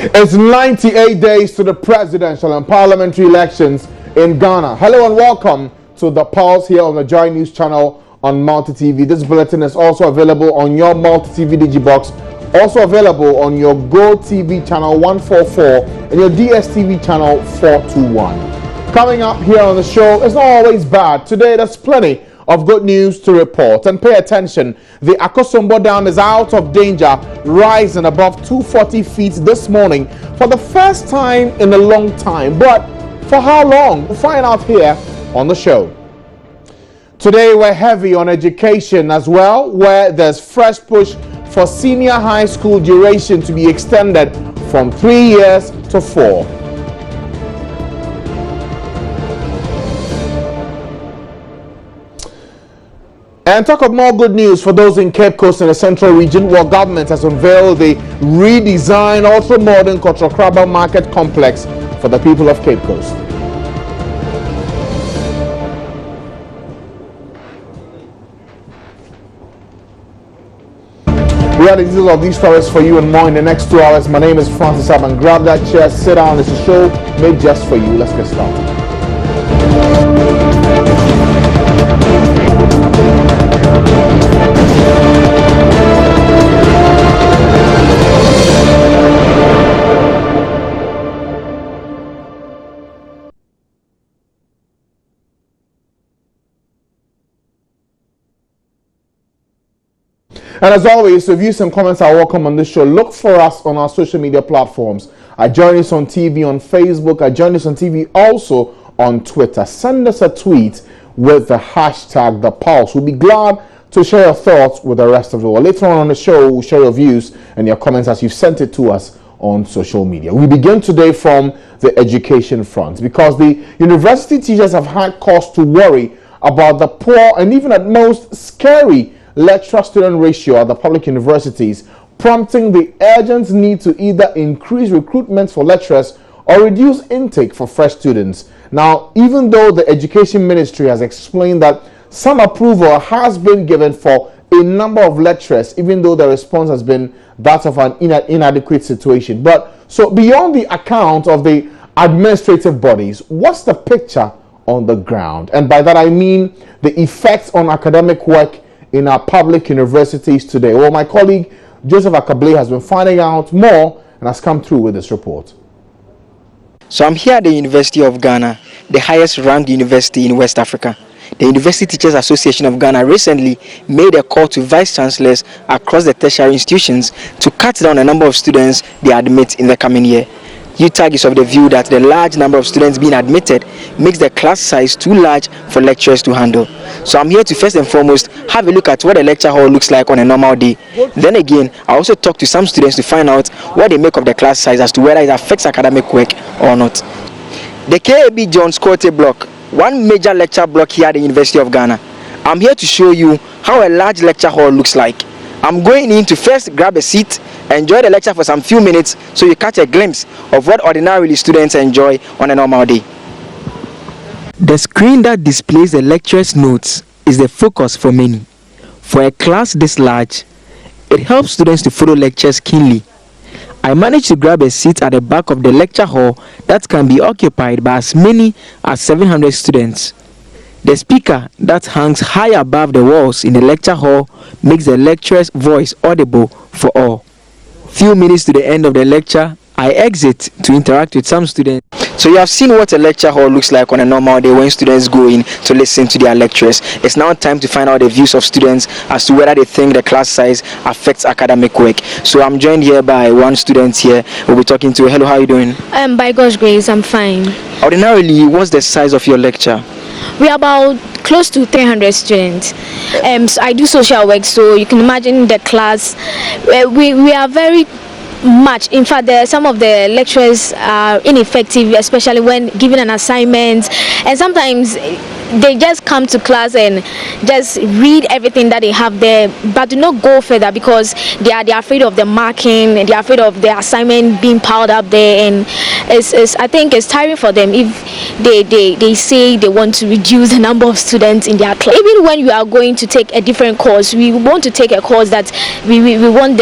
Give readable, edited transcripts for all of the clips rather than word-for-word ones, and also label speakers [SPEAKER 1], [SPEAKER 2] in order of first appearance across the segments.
[SPEAKER 1] It's 98 days to the presidential and parliamentary elections in Ghana. Hello and welcome to The Pulse here on the Joy News channel on Multi TV. This bulletin is also available on your Multi TV Digibox, also available on your Go TV channel 144 and your DSTV channel 421. Coming up here on the show, it's not always bad. Today there's plenty of good news to report, and pay attention. The Akosombo Dam is out of danger, rising above 240 feet this morning for the first time in a long time. But for how long? We'll find out here on the show. Today we're heavy on education as well, where there's fresh push for senior high school duration to be extended from 3 years to 4. And talk of more good news for those in Cape Coast and the Central Region, where government has unveiled the redesigned, ultra-modern Kotrokraba Market Complex for the people of Cape Coast. We have the details of these stories for you and more in the next 2 hours. My name is Francis Aban. Grab that chair, sit down. It's a show made just for you. Let's get started. And as always, reviews and comments are welcome on this show. Look for us on our social media platforms. Join us on TV on Facebook. Join us on TV also on Twitter. Send us a tweet with the hashtag The Pulse. We'll be glad to share your thoughts with the rest of the world. Later on the show, we'll share your views and your comments as you've sent it to us on social media. We begin today from the education front, because the university teachers have had cause to worry about the poor and even at most scary lecturer-student ratio at the public universities, prompting the urgent need to either increase recruitment for lecturers or reduce intake for fresh students. Now, even though the Education Ministry has explained that some approval has been given for a number of lecturers, even though the response has been that of an inadequate situation. But so beyond the account of the administrative bodies, what's the picture on the ground? And by that I mean the effects on academic work in our public universities today. Well, my colleague Joseph Akable has been finding out more and has come through with this report.
[SPEAKER 2] So I'm here at the University of Ghana, the highest ranked university in West Africa. The University Teachers Association of Ghana recently made a call to vice chancellors across the tertiary institutions to cut down the number of students they admit in the coming year. UTAG is of the view that the large number of students being admitted makes the class size too large for lecturers to handle. So I'm here to first and foremost have a look at what a lecture hall looks like on a normal day. Then again, I also talk to some students to find out what they make of the class size as to whether it affects academic work or not. The KAB John Scotte block, one major lecture block here at the University of Ghana. I'm here to show you how a large lecture hall looks like. I'm going in to first grab a seat, enjoy the lecture for some few minutes so you catch a glimpse of what ordinarily students enjoy on a normal day. The screen that displays the lecturer's notes is the focus for many. For a class this large, it helps students to follow lectures keenly. I managed to grab a seat at the back of the lecture hall that can be occupied by as many as 700 students. The speaker that hangs high above the walls in the lecture hall makes the lecturer's voice audible for all. Few minutes to the end of the lecture, I exit to interact with some students. So you have seen what a lecture hall looks like on a normal day when students go in to listen to their lecturers. It's now time to find out the views of students as to whether they think the class size affects academic work. So I'm joined here by one student here. We'll be talking to. Hello, how are you doing?
[SPEAKER 3] By God's grace, I'm fine.
[SPEAKER 2] Ordinarily, what's the size of your lecture?
[SPEAKER 3] We're about close to 300 students. So I do social work, so you can imagine the class. We are very much. In fact, some of the lecturers are ineffective, especially when given an assignment, and sometimes they just come to class and just read everything that they have there, but do not go further because they are afraid of the marking, they are afraid of the assignment being piled up there, and I think it's tiring for them if they say they want to reduce the number of students in their class. Even when you are going to take a different course, we want to take a course that we want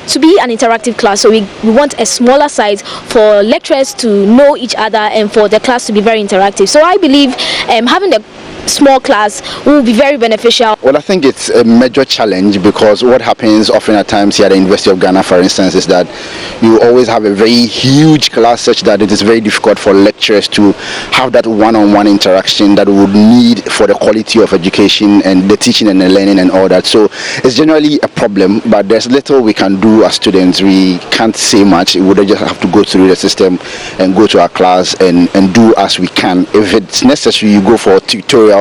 [SPEAKER 3] to be an interactive class, so we want a smaller size for lecturers to know each other and for the class to be very interactive. So I believe having the small class will be very beneficial.
[SPEAKER 4] Well, I think it's a major challenge, because what happens often at times here at the University of Ghana, for instance, is that you always have a very huge class such that it is very difficult for lecturers to have that one-on-one interaction that we would need for the quality of education and the teaching and the learning and all that. So it's generally a problem, but there's little we can do as students. We can't say much. We would just have to go through the system and go to our class and do as we can. If it's necessary, you go for tutorials.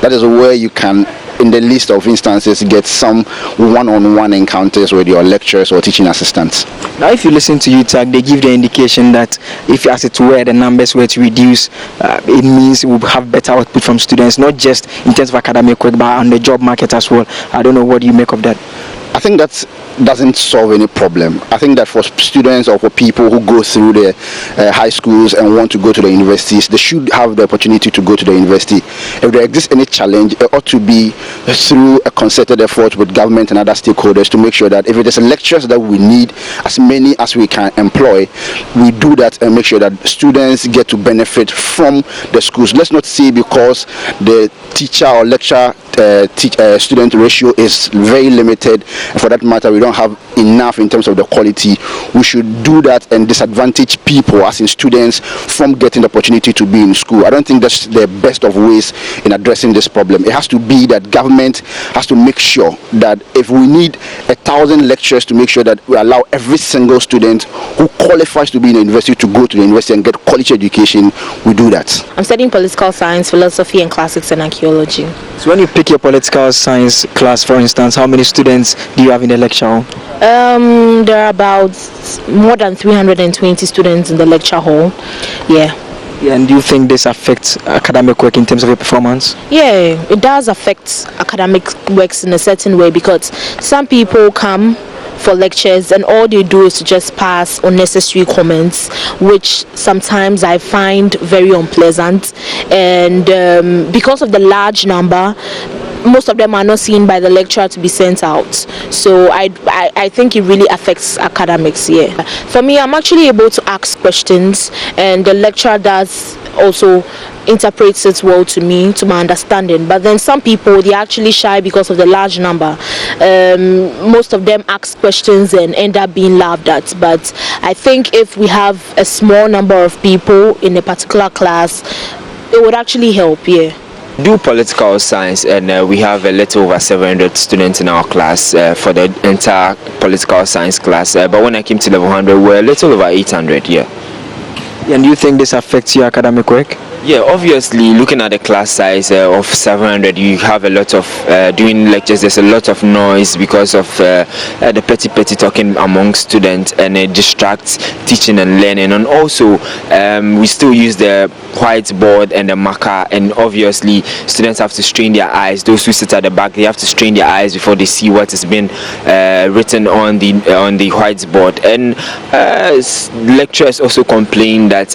[SPEAKER 4] That is where you can, in the list of instances, get some one-on-one encounters with your lecturers or teaching assistants.
[SPEAKER 2] Now, if you listen to UTAG, they give the indication that if, as it were, the numbers were to reduce, it means we'll have better output from students, not just in terms of academic work, but on the job market as well. I don't know, what do you make of that?
[SPEAKER 4] I think that doesn't solve any problem. I think that for students or for people who go through the high schools and want to go to the universities, they should have the opportunity to go to the university. If there exists any challenge, it ought to be through a concerted effort with government and other stakeholders to make sure that if it is lecturers that we need, as many as we can employ, we do that and make sure that students get to benefit from the schools. Let's not say because the teacher or lecturer student ratio is very limited, and for that matter we don't have enough in terms of the quality, we should do that and disadvantage people, as in students, from getting the opportunity to be in school. I don't think that's the best of ways in addressing this problem. It has to be that government has to make sure that if we need 1,000 lecturers, to make sure that we allow every single student who qualifies to be in the university to go to the university and get quality education, we do that.
[SPEAKER 5] I'm studying political science, philosophy and classics and archaeology.
[SPEAKER 2] So when you pick your political science class, for instance, how many students do you have in the lecture hall?
[SPEAKER 5] There are about more than 320 students in the lecture hall. Yeah,
[SPEAKER 2] and do you think this affects academic work in terms of your performance?
[SPEAKER 5] Yeah, it does affect academic works in a certain way, because some people come for lectures and all they do is to just pass unnecessary comments, which sometimes I find very unpleasant, and because of the large number, most of them are not seen by the lecturer to be sent out. So I think it really affects academics. Yeah, for me, I'm actually able to ask questions, and the lecturer does also interprets it well to me, to my understanding. But then some people, they're actually shy because of the large number. Most of them ask questions and end up being laughed at. But I think if we have a small number of people in a particular class, it would actually help. Yeah.
[SPEAKER 6] Do political science, and we have a little over 700 students in our class for the entire political science class. But when I came to level 100, we're a little over 800. Yeah.
[SPEAKER 2] And do you think this affects your academic work?
[SPEAKER 6] Yeah, obviously, looking at the class size of 700, you have a lot of doing lectures. There's a lot of noise because of the petty talking among students, and it distracts teaching and learning. And also, we still use the whiteboard and the marker, and obviously, students have to strain their eyes. Those who sit at the back, they have to strain their eyes before they see what has been written on the whiteboard. And lecturers also complain that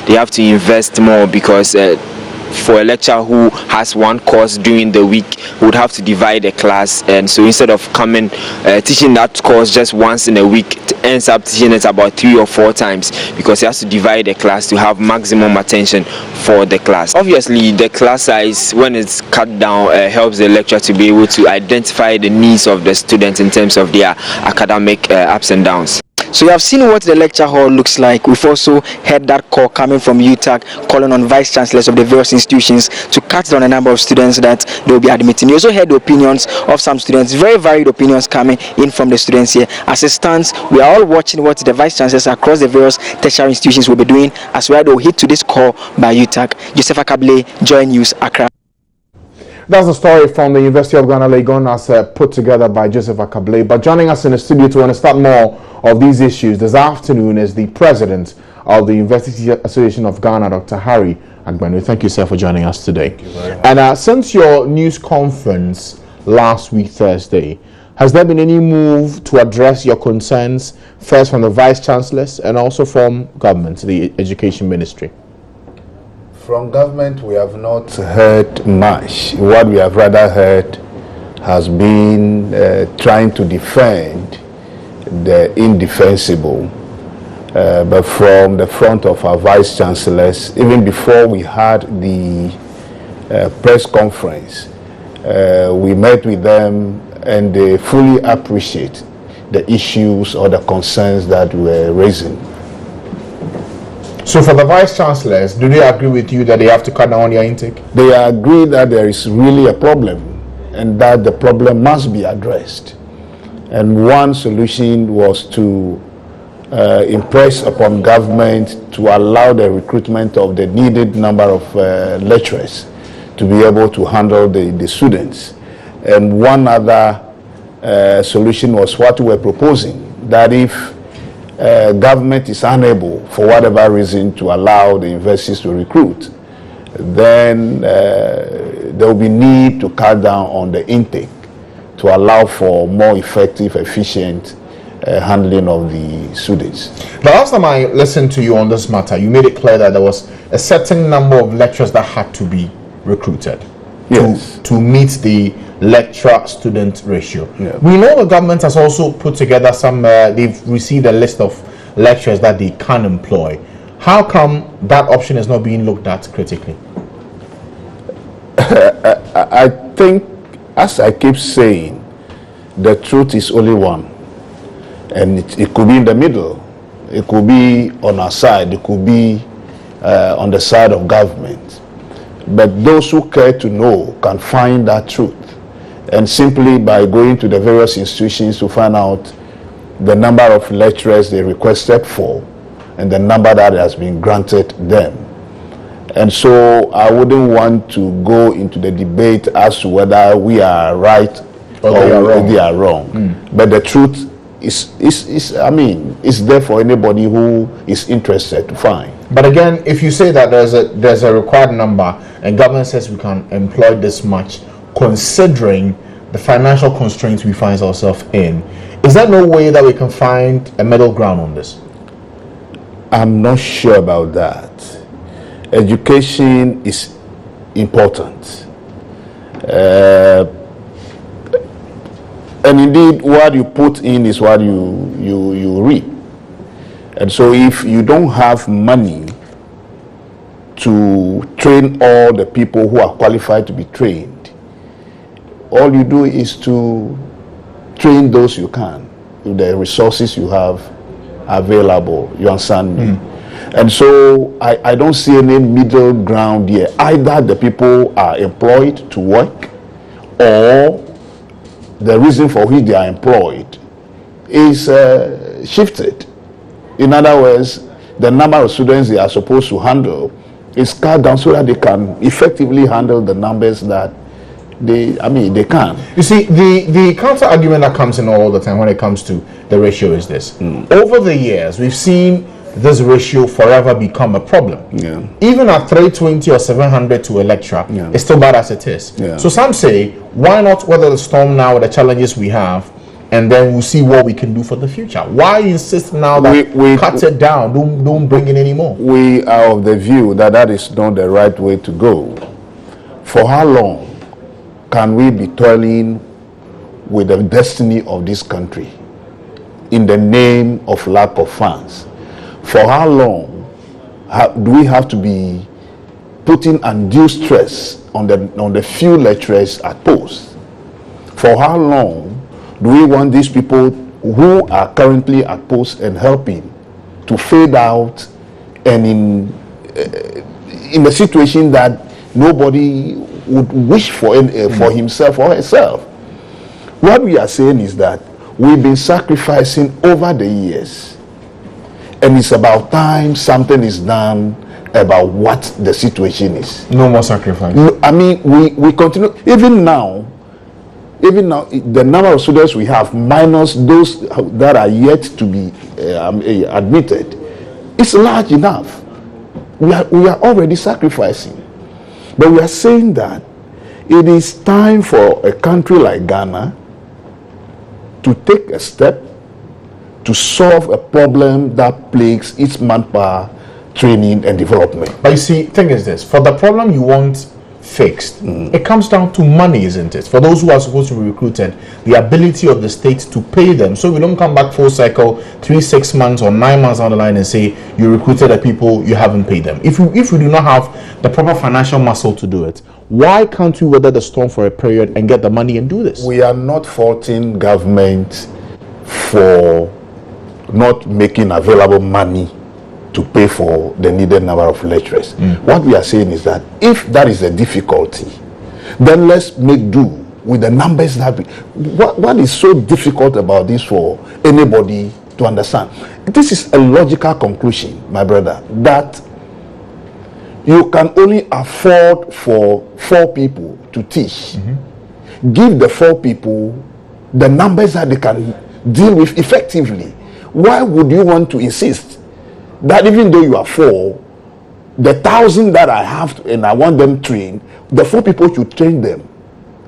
[SPEAKER 6] they have to invest more, because for a lecturer who has one course during the week, would have to divide the class, and so instead of coming teaching that course just once in a week, ends up teaching it about 3 or 4 times, because he has to divide the class to have maximum attention for the class. Obviously, the class size, when it's cut down, helps the lecturer to be able to identify the needs of the students in terms of their academic ups and downs.
[SPEAKER 2] So you have seen what the lecture hall looks like. We've also heard that call coming from UTAG, calling on vice chancellors of the various institutions to cut down the number of students that they will be admitting. You also heard the opinions of some students, very varied opinions coming in from the students here. As it stands, we are all watching what the vice chancellors across the various tertiary institutions will be doing, as well as they will hit to this call by UTAG. Joseph Akable, Joy News, Accra.
[SPEAKER 1] That's a story from the University of Ghana, Legon, as put together by Joseph Akable. But joining us in the studio to understand more of these issues this afternoon is the president of the University Association of Ghana, Dr. Harry Agbenu. Thank you, sir, for joining us today.
[SPEAKER 7] Thank you very much.
[SPEAKER 1] And since your news conference last week, Thursday, has there been any move to address your concerns, first from the vice chancellors and also from government, the education ministry?
[SPEAKER 7] From government, we have not heard much. What we have rather heard has been trying to defend the indefensible. But from the front of our vice chancellors, even before we had the press conference, we met with them and they fully appreciate the issues or the concerns that we were raising.
[SPEAKER 1] So for the vice chancellors, do they agree with you that they have to cut down on their intake?
[SPEAKER 7] They agree that there is really a problem and that the problem must be addressed. And one solution was to impress upon government to allow the recruitment of the needed number of lecturers to be able to handle the students. And one other solution was what we were proposing, that if government is unable, for whatever reason, to allow the universities to recruit, then there will be need to cut down on the intake to allow for more effective, efficient handling of the students.
[SPEAKER 1] The last time I listened to you on this matter, you made it clear that there was a certain number of lecturers that had to be recruited to meet the lecturer-student ratio.
[SPEAKER 7] Yeah.
[SPEAKER 1] We know the government has also put together some, they've received a list of lecturers that they can employ. How come that option is not being looked at critically?
[SPEAKER 7] I think, as I keep saying, the truth is only one. And it could be in the middle. It could be on our side. It could be on the side of government. But those who care to know can find that truth. And simply by going to the various institutions to find out the number of lecturers they requested for and the number that has been granted them. And so I wouldn't want to go into the debate as to whether we are right or they are wrong. But the truth is I mean, it's there for anybody who is interested to find.
[SPEAKER 1] But again, if you say that there's a required number and government says we can employ this much, considering the financial constraints we find ourselves in, is there no way that we can find a middle ground on this?
[SPEAKER 7] I'm not sure about that. Education is important. And indeed, what you put in is what you reap. And so if you don't have money to train all the people who are qualified to be trained, all you do is to train those you can with the resources you have available. You understand me? And so I don't see any middle ground here. Either the people are employed to work, or the reason for which they are employed is shifted. In other words, the number of students they are supposed to handle is cut down so that they can effectively handle the numbers that they can.
[SPEAKER 1] You see, the counter argument that comes in all the time when it comes to the ratio is this. Over the years, we've seen this ratio forever become a problem. Even at 320 or 700 to a lecturer, it's still bad as it is. So some say, why not weather the storm now with the challenges we have, and then we'll see what we can do for the future? Why insist now that we cut it down, don't bring in any more?
[SPEAKER 7] We are of the view that that is not the right way to go. For how long can we be toiling with the destiny of this country in the name of lack of funds? For how long do we have to be putting undue stress on the few lecturers at post? For how long do we want these people who are currently at post and helping to fade out, and in a situation that nobody would wish for himself or herself? What we are saying is that we've been sacrificing over the years, and it's about time something is done about what the situation is.
[SPEAKER 1] No more sacrifice.
[SPEAKER 7] I mean, we continue. Even now, the number of students we have, minus those that are yet to be admitted, is large enough. We are already sacrificing. But we are saying that it is time for a country like Ghana to take a step to solve a problem that plagues its manpower training and development.
[SPEAKER 1] But you see, thing is this: for the problem you want fixed. It comes down to money, isn't it? For those who are supposed to be recruited, the ability of the state to pay them. So we don't come back full cycle 3-6 months or 9 months down the line and say you recruited the people, you haven't paid them. If we do not have the proper financial muscle to do it, why can't we weather the storm for a period and get the money and do this?
[SPEAKER 7] We are not faulting government for not making available money to pay for the needed number of lecturers. What we are saying is that if that is a difficulty, then let's make do with the numbers that we... What is so difficult about this for anybody to understand? This is a logical conclusion, my brother, that you can only afford for 4 people to teach. Give the 4 people the numbers that they can deal with effectively. Why would you want to insist that even though you are 4, the 1,000 that I have and I want them trained, the 4 people should train them?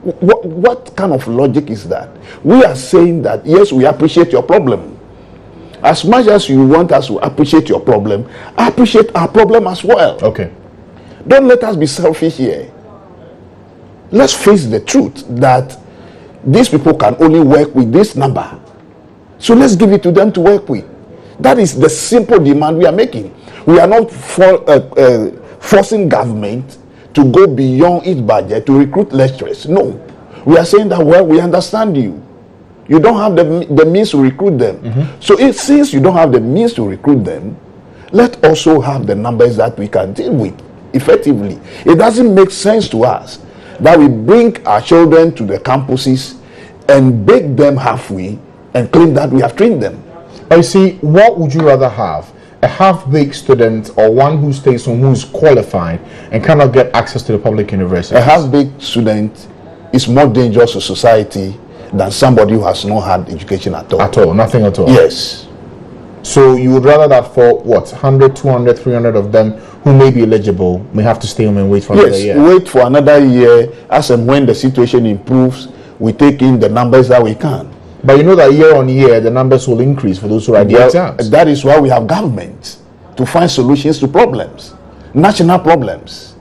[SPEAKER 7] What kind of logic is that? We are saying that yes, we appreciate your problem. As much as you want us to appreciate your problem, appreciate our problem as well.
[SPEAKER 1] Okay.
[SPEAKER 7] Don't let us be selfish here. Let's face the truth that these people can only work with this number. So let's give it to them to work with. That is the simple demand we are making. We are not forcing government to go beyond its budget to recruit lecturers. No. We are saying that, well, we understand you. You don't have the means to recruit them. So since you don't have the means to recruit them, let's also have the numbers that we can deal with effectively. It doesn't make sense to us that we bring our children to the campuses and bake them halfway and claim that we have trained them.
[SPEAKER 1] I see. What would you rather have? A half-baked student or one who stays home, who is qualified and cannot get access to the public university?
[SPEAKER 7] A half-baked student is more dangerous to society than somebody who has not had education at all.
[SPEAKER 1] At all, nothing at all.
[SPEAKER 7] Yes.
[SPEAKER 1] So you would rather that for what, 100, 200, 300 of them who may be eligible may have to stay home and wait for another year?
[SPEAKER 7] Wait for another year. As and when the situation improves, we take in the numbers that we can.
[SPEAKER 1] But you know that year on year, the numbers will increase for those who write the exams.
[SPEAKER 7] That is why we have government, to find solutions to problems, national problems.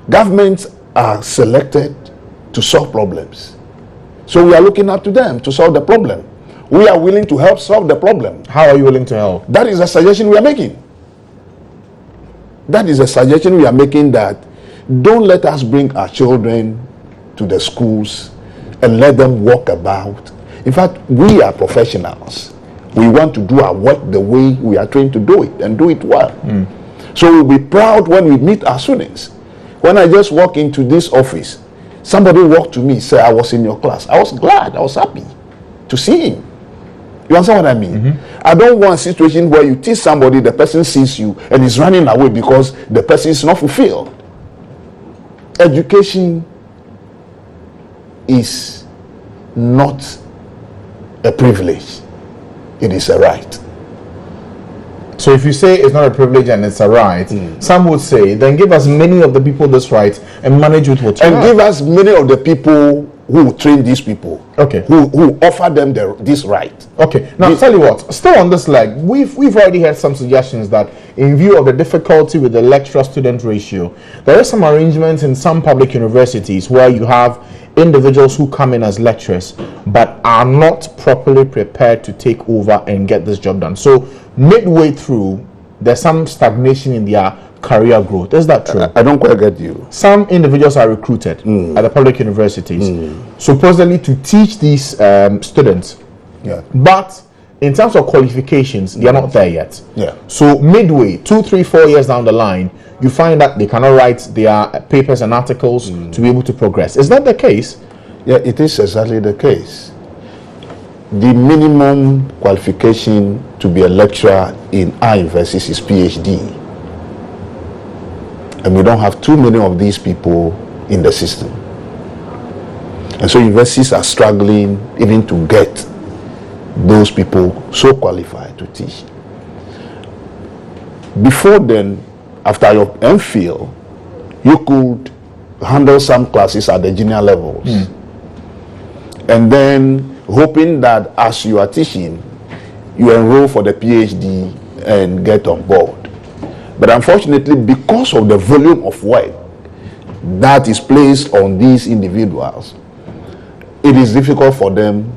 [SPEAKER 7] Governments are selected to solve problems. So we are looking up to them to solve the problem. We are willing to help solve the problem.
[SPEAKER 1] How are you willing to help?
[SPEAKER 7] That is a suggestion we are making. That is a suggestion we are making, that don't let us bring our children to the schools and let them walk about. In fact, we are professionals. We want to do our work the way we are trained to do it and do it well. So we'll be proud when we meet our students. When I just walk into this office, somebody walked to me, said, I was in your class. I was glad, I was happy to see him. You understand what I mean? I don't want a situation where you teach somebody, the person sees you and is running away because the person is not fulfilled. Education is not a privilege. It is a right.
[SPEAKER 1] So if you say it's not a privilege and it's a right, some would say, then give us many of the people this right and manage with what you have.
[SPEAKER 7] And give us many of the people who train these people.
[SPEAKER 1] Okay.
[SPEAKER 7] Who offer them this right.
[SPEAKER 1] Okay. Now tell you what, still on this leg, we've already had some suggestions that in view of the difficulty with the lecturer-student ratio, there are some arrangements in some public universities where you have individuals who come in as lecturers but are not properly prepared to take over and get this job done. So midway through, there's some stagnation in their career growth. Is that true?
[SPEAKER 7] I don't quite get you.
[SPEAKER 1] Some individuals are recruited at the public universities supposedly to teach these students.
[SPEAKER 7] Yeah.
[SPEAKER 1] But in terms of qualifications, they are not there yet.
[SPEAKER 7] Yeah.
[SPEAKER 1] So midway, 2, 3, 4 years down the line, you find that they cannot write their papers and articles to be able to progress. Is that the case?
[SPEAKER 7] Yeah, it is exactly the case. The minimum qualification to be a lecturer in our universities is PhD. And we don't have too many of these people in the system. And so universities are struggling even to get those people so qualified to teach. Before then, after your MPhil, you could handle some classes at the junior levels. And then hoping that as you are teaching, you enroll for the PhD and get on board. But unfortunately, because of the volume of work, that is placed on these individuals, it is difficult for them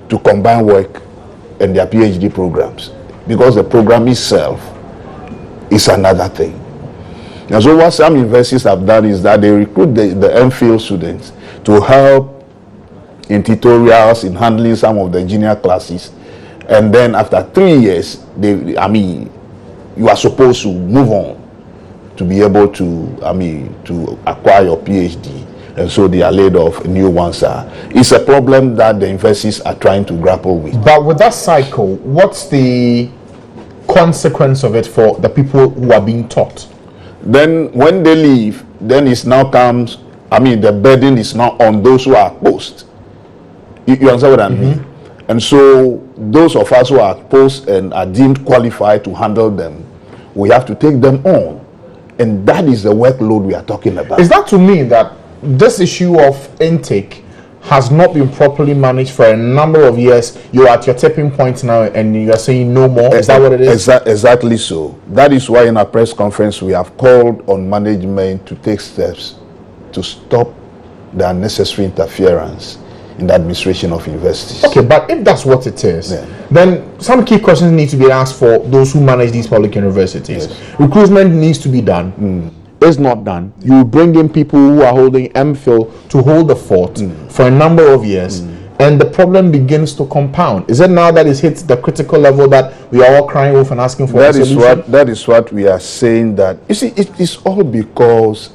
[SPEAKER 7] to combine work and their PhD programs, because the program itself is another thing. And so what some universities have done is that they recruit the MPhil students to help in tutorials, in handling some of the junior classes, and then after 3 years, you are supposed to move on to be able to, to acquire your PhD. And so they are laid off, new ones are. It's a problem that the universities are trying to grapple with.
[SPEAKER 1] But with that cycle, what's the consequence of it for the people who are being taught?
[SPEAKER 7] Then when they leave, then it now comes, the burden is now on those who are post. You understand what I mean? And so those of us who are post and are deemed qualified to handle them, we have to take them on. And that is the workload we are talking about.
[SPEAKER 1] Is that to mean that this issue of intake has not been properly managed for a number of years? You're at your tipping point now and you are saying no more. Is that what it is?
[SPEAKER 7] Exactly so. That is why in our press conference we have called on management to take steps to stop the unnecessary interference in the administration of universities.
[SPEAKER 1] Okay, but if that's what it is, then some key questions need to be asked for those who manage these public universities. Yes. Recruitment needs to be done. It's not done. You bring in people who are holding MPhil to hold the fort for a number of years, and the problem begins to compound. Is it now that it's hit the critical level that we are all crying wolf and asking for a solution?
[SPEAKER 7] That is what we are saying, that you see, it is all because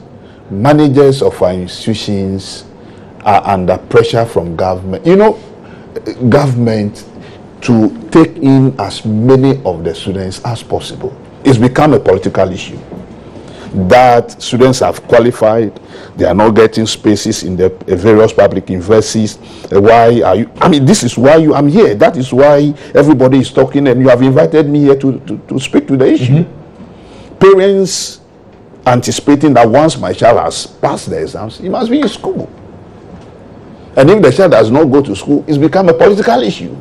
[SPEAKER 7] managers of our institutions are under pressure from government. Government to take in as many of the students as possible. It's become a political issue. That students have qualified, they are not getting spaces in the various public universities. Why are you? This is why I'm here. That is why everybody is talking, and you have invited me here to speak to the issue. Parents anticipating that once my child has passed the exams, he must be in school. And if the child does not go to school, it's become a political issue.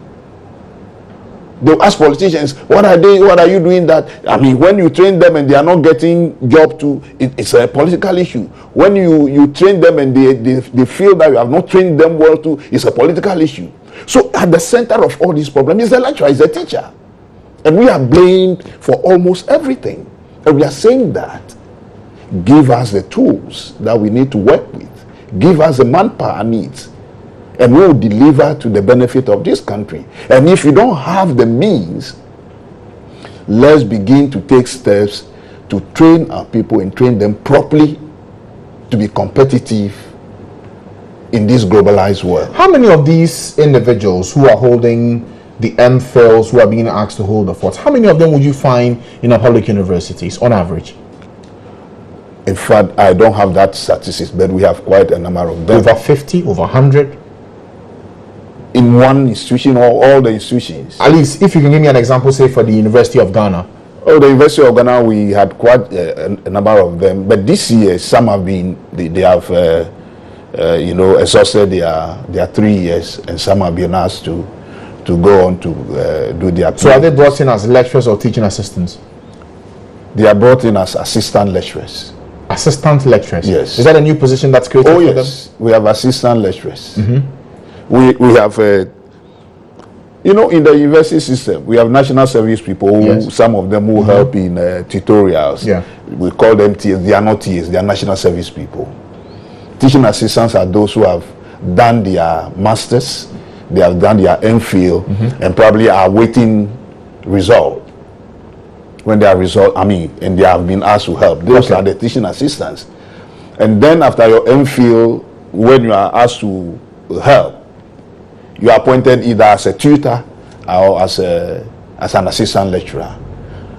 [SPEAKER 7] They'll ask politicians, what are you doing that? When you train them and they are not getting job too, it's a political issue. When you train them and they feel that you have not trained them well too, it's a political issue. So at the center of all these problems is the lecturer, is the teacher. And we are blamed for almost everything. And we are saying that, give us the tools that we need to work with. Give us the manpower needs. And we will deliver to the benefit of this country. And if you don't have the means, let's begin to take steps to train our people and train them properly to be competitive in this globalized world.
[SPEAKER 1] How many of these individuals who are holding the MPhils, who are being asked to hold the forts, how many of them would you find in our public universities on average?
[SPEAKER 7] In fact, I don't have that statistics, but we have quite a number of them.
[SPEAKER 1] Over 50, over 100?
[SPEAKER 7] In one institution or all the institutions?
[SPEAKER 1] At least, if you can give me an example, say for the University of Ghana.
[SPEAKER 7] Oh, the University of Ghana, we had quite a number of them. But this year, some have been, they have, exhausted their 3 years, and some have been asked to go on to do their.
[SPEAKER 1] So are they brought in as lecturers or teaching assistants?
[SPEAKER 7] They are brought in as assistant lecturers.
[SPEAKER 1] Assistant lecturers?
[SPEAKER 7] Yes.
[SPEAKER 1] Is that a new position that's created for them?
[SPEAKER 7] Yes, we have assistant lecturers. We have, in the university system, we have national service people, some of them who help in tutorials. Yeah. We call them TAs. They are not TAs, they are national service people. Teaching assistants are those who have done their masters, they have done their MPhil, and probably are waiting result. When they are and they have been asked to help. Those are the teaching assistants. And then after your MPhil, when you are asked to help, you are appointed either as a tutor or as an assistant lecturer.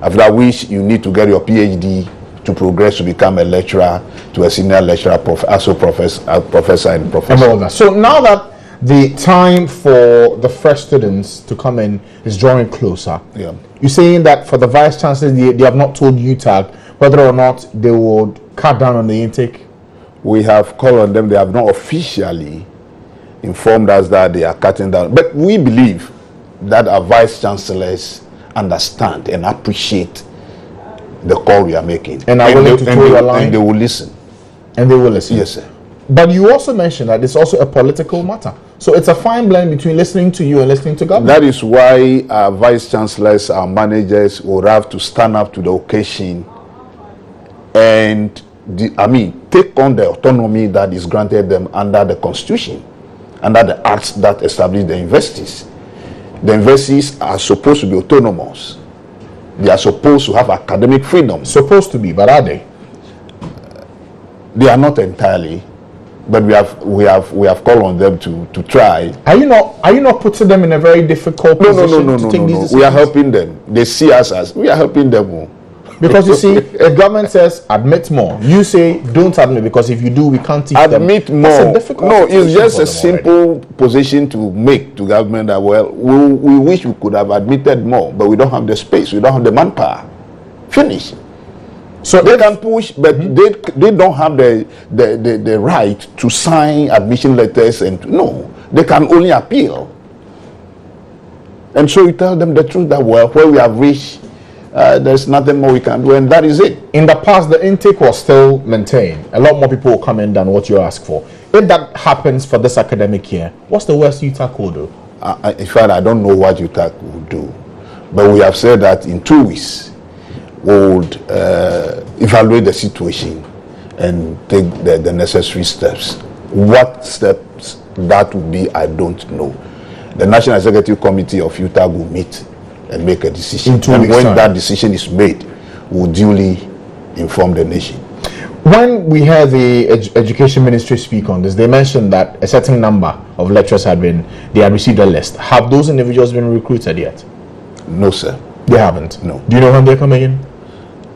[SPEAKER 7] After which you need to get your PhD to progress to become a lecturer, to a senior lecturer, also professor and professor.
[SPEAKER 1] And all that. So now that the time for the first students to come in is drawing closer, you're saying that for the vice chancellors, they have not told UTAG whether or not they would cut down on the intake?
[SPEAKER 7] We have called on them. They have not officially informed us that they are cutting down, but we believe that our vice chancellors understand and appreciate the call we are making,
[SPEAKER 1] and are willing to toe your line,
[SPEAKER 7] and they will listen.
[SPEAKER 1] And they will listen.
[SPEAKER 7] Yes, sir.
[SPEAKER 1] But you also mentioned that it's also a political matter. So it's a fine blend between listening to you and listening to government.
[SPEAKER 7] That is why our vice chancellors, our managers will have to stand up to the occasion and, take on the autonomy that is granted them under the Constitution, under the acts that establish the universities. The universities are supposed to be autonomous. They are supposed to have academic freedom.
[SPEAKER 1] Supposed to be, but are they?
[SPEAKER 7] They are not entirely, but we have called on them to try.
[SPEAKER 1] Are you not putting them in a very difficult position to take these decisions?
[SPEAKER 7] We are helping them. They see us as we are helping them.
[SPEAKER 1] Because you see, the government says admit more. You say don't admit, because if you do, we can't teach them.
[SPEAKER 7] Admit more.
[SPEAKER 1] That's a difficult
[SPEAKER 7] No, it's
[SPEAKER 1] situation
[SPEAKER 7] just
[SPEAKER 1] for
[SPEAKER 7] a
[SPEAKER 1] them
[SPEAKER 7] simple position to make to government that, well, we wish we could have admitted more, but we don't have the space, we don't have the manpower. Finish. So they can push, but they don't have the right to sign admission letters, and no, they can only appeal. And so you tell them the truth that, well, where we have reached, there's nothing more we can do, and that is it.
[SPEAKER 1] In the past, the intake was still maintained. A lot more people will come in than what you ask for. If that happens for this academic year, what's the worst UTAC will do?
[SPEAKER 7] In fact, I don't know what UTAC will do, but we have said that in 2 weeks we would evaluate the situation and take the necessary steps. What steps that would be, I don't know. The National Executive Committee of UTAC will meet and make a decision.
[SPEAKER 1] In 2
[SPEAKER 7] and
[SPEAKER 1] weeks'
[SPEAKER 7] when
[SPEAKER 1] time.
[SPEAKER 7] that decision is made, we'll duly inform the nation.
[SPEAKER 1] When we heard the Education Ministry speak on this, they mentioned that a certain number of lecturers had received a list. Have those individuals been recruited yet?
[SPEAKER 7] No, sir.
[SPEAKER 1] They haven't.
[SPEAKER 7] No.
[SPEAKER 1] Do you know when they're coming in?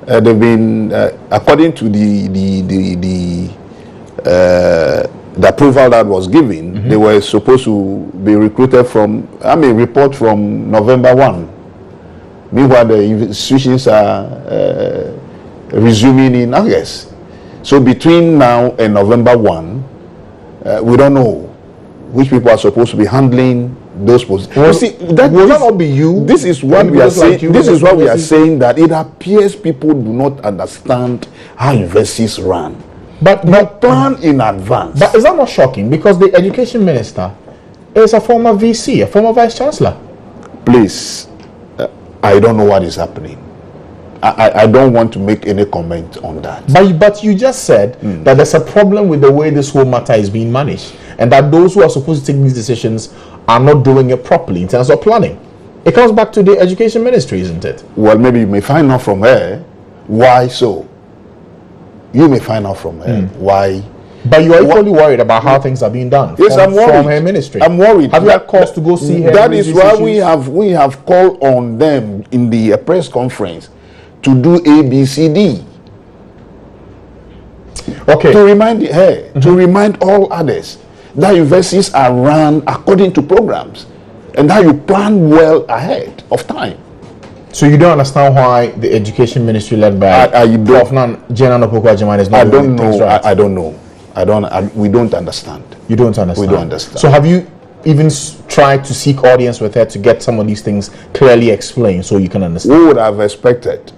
[SPEAKER 7] They've been, according to the approval that was given, they were supposed to be recruited from, report from November 1. Meanwhile, the institutions are resuming in August. So between now and November 1, we don't know which people are supposed to be handling those positions.
[SPEAKER 1] Well,
[SPEAKER 7] you see, that
[SPEAKER 1] will
[SPEAKER 7] this,
[SPEAKER 1] that not be you?
[SPEAKER 7] This is what we are saying.
[SPEAKER 1] Like you,
[SPEAKER 7] this is what we are
[SPEAKER 1] university?
[SPEAKER 7] saying, that it appears people do not understand how universities run.
[SPEAKER 1] But
[SPEAKER 7] Plan in advance.
[SPEAKER 1] But is that not shocking? Because the education minister is a former VC, a former vice chancellor.
[SPEAKER 7] Please, I don't know what is happening. I don't want to make any comment on that.
[SPEAKER 1] But you just said that there's a problem with the way this whole matter is being managed, and that those who are supposed to take these decisions are not doing it properly in terms of planning. It comes back to the education ministry, isn't it?
[SPEAKER 7] Well, maybe you may find out from her why so. You may find out from her why.
[SPEAKER 1] But you are equally worried about how things are being done.
[SPEAKER 7] Yes, I'm worried.
[SPEAKER 1] From her ministry.
[SPEAKER 7] I'm worried.
[SPEAKER 1] Have you had calls to go see her?
[SPEAKER 7] That
[SPEAKER 1] and
[SPEAKER 7] is
[SPEAKER 1] raise
[SPEAKER 7] why
[SPEAKER 1] issues?
[SPEAKER 7] we have called on them in the press conference to do ABCD.
[SPEAKER 1] Okay.
[SPEAKER 7] To remind her, to remind all others that universities are run according to programs, and that you plan well ahead of time.
[SPEAKER 1] So you don't understand why the education ministry led by Prof. Jenna Nopokwa-Ajimane is not doing things right?
[SPEAKER 7] I don't know. We don't understand.
[SPEAKER 1] You don't understand?
[SPEAKER 7] We don't understand.
[SPEAKER 1] So have you even tried to seek audience with her to get some of these things clearly explained so you can understand?
[SPEAKER 7] We would have expected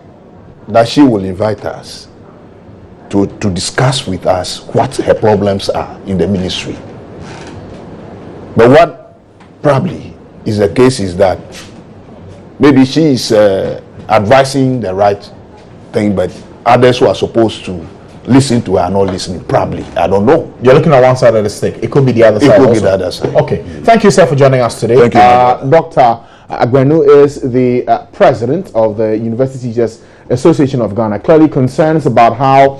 [SPEAKER 7] that she will invite us to discuss with us what her problems are in the ministry. But what probably is the case is that maybe she is advising the right thing, but others who are supposed to listen to her are not listening. Probably, I don't know.
[SPEAKER 1] You're looking at one side of the stick. It could be the other side.
[SPEAKER 7] It could
[SPEAKER 1] also.
[SPEAKER 7] be the other side.
[SPEAKER 1] Okay. Thank you, sir, for joining us today.
[SPEAKER 7] Thank you.
[SPEAKER 1] Dr. Agbenu is the president of the University Teachers Association of Ghana. Clearly, concerns about how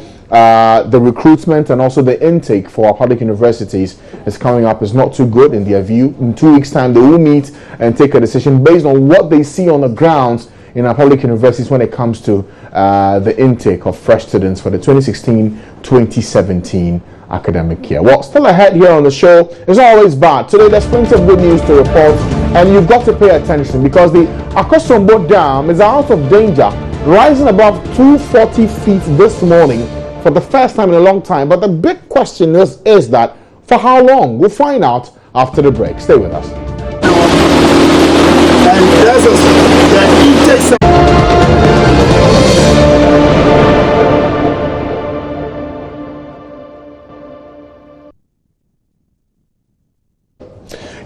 [SPEAKER 1] the recruitment and also the intake for our public universities is coming up is not too good in their view. In 2 weeks' time, they will meet and take a decision based on what they see on the grounds in our public universities when it comes to the intake of fresh students for the 2016-2017 academic year. Well, still ahead here on the show, it's always bad. Today, there's plenty of good news to report, and you've got to pay attention because the Akosombo Dam is out of danger, rising above 240 feet this morning for the first time in a long time. But the big question is that for how long? We'll find out after the break. Stay with us.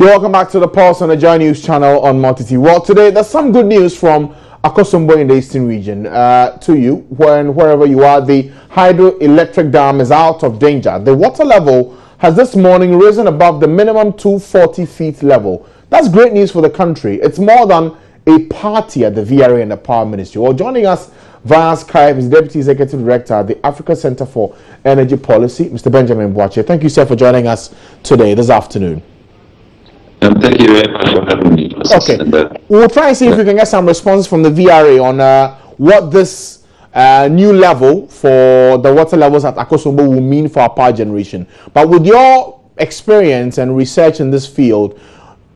[SPEAKER 1] You're welcome back to the Pulse on the Joy News channel on Multi-TV. Well, today there's some good news from Akosombo in the Eastern region to you. Wherever you are, the hydroelectric dam is out of danger. The water level has this morning risen above the minimum 240 feet level. That's great news for the country. It's more than a party at the VRA and the Power Ministry. Well, joining us via Skype is Deputy Executive Director at the Africa Center for Energy Policy, Mr. Benjamin Boakye. Thank you, sir, for joining us today, this afternoon.
[SPEAKER 8] Thank you very much for having me.
[SPEAKER 1] Okay, we'll try and see if we can get some responses from the VRA on what this new level for the water levels at Akosombo will mean for our power generation. But with your experience and research in this field,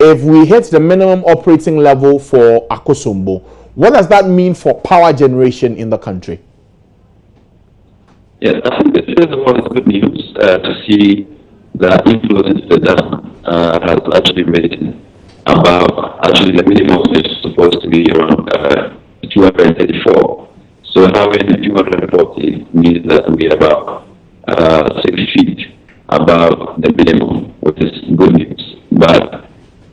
[SPEAKER 1] if we hit the minimum operating level for Akosombo, what does that mean for power generation in the country?
[SPEAKER 8] Yeah, I think it is good news to see the influence the dam has actually made about the minimum is supposed to be around 234. So having 240 means that we are about 6 feet above the minimum, which is good news. But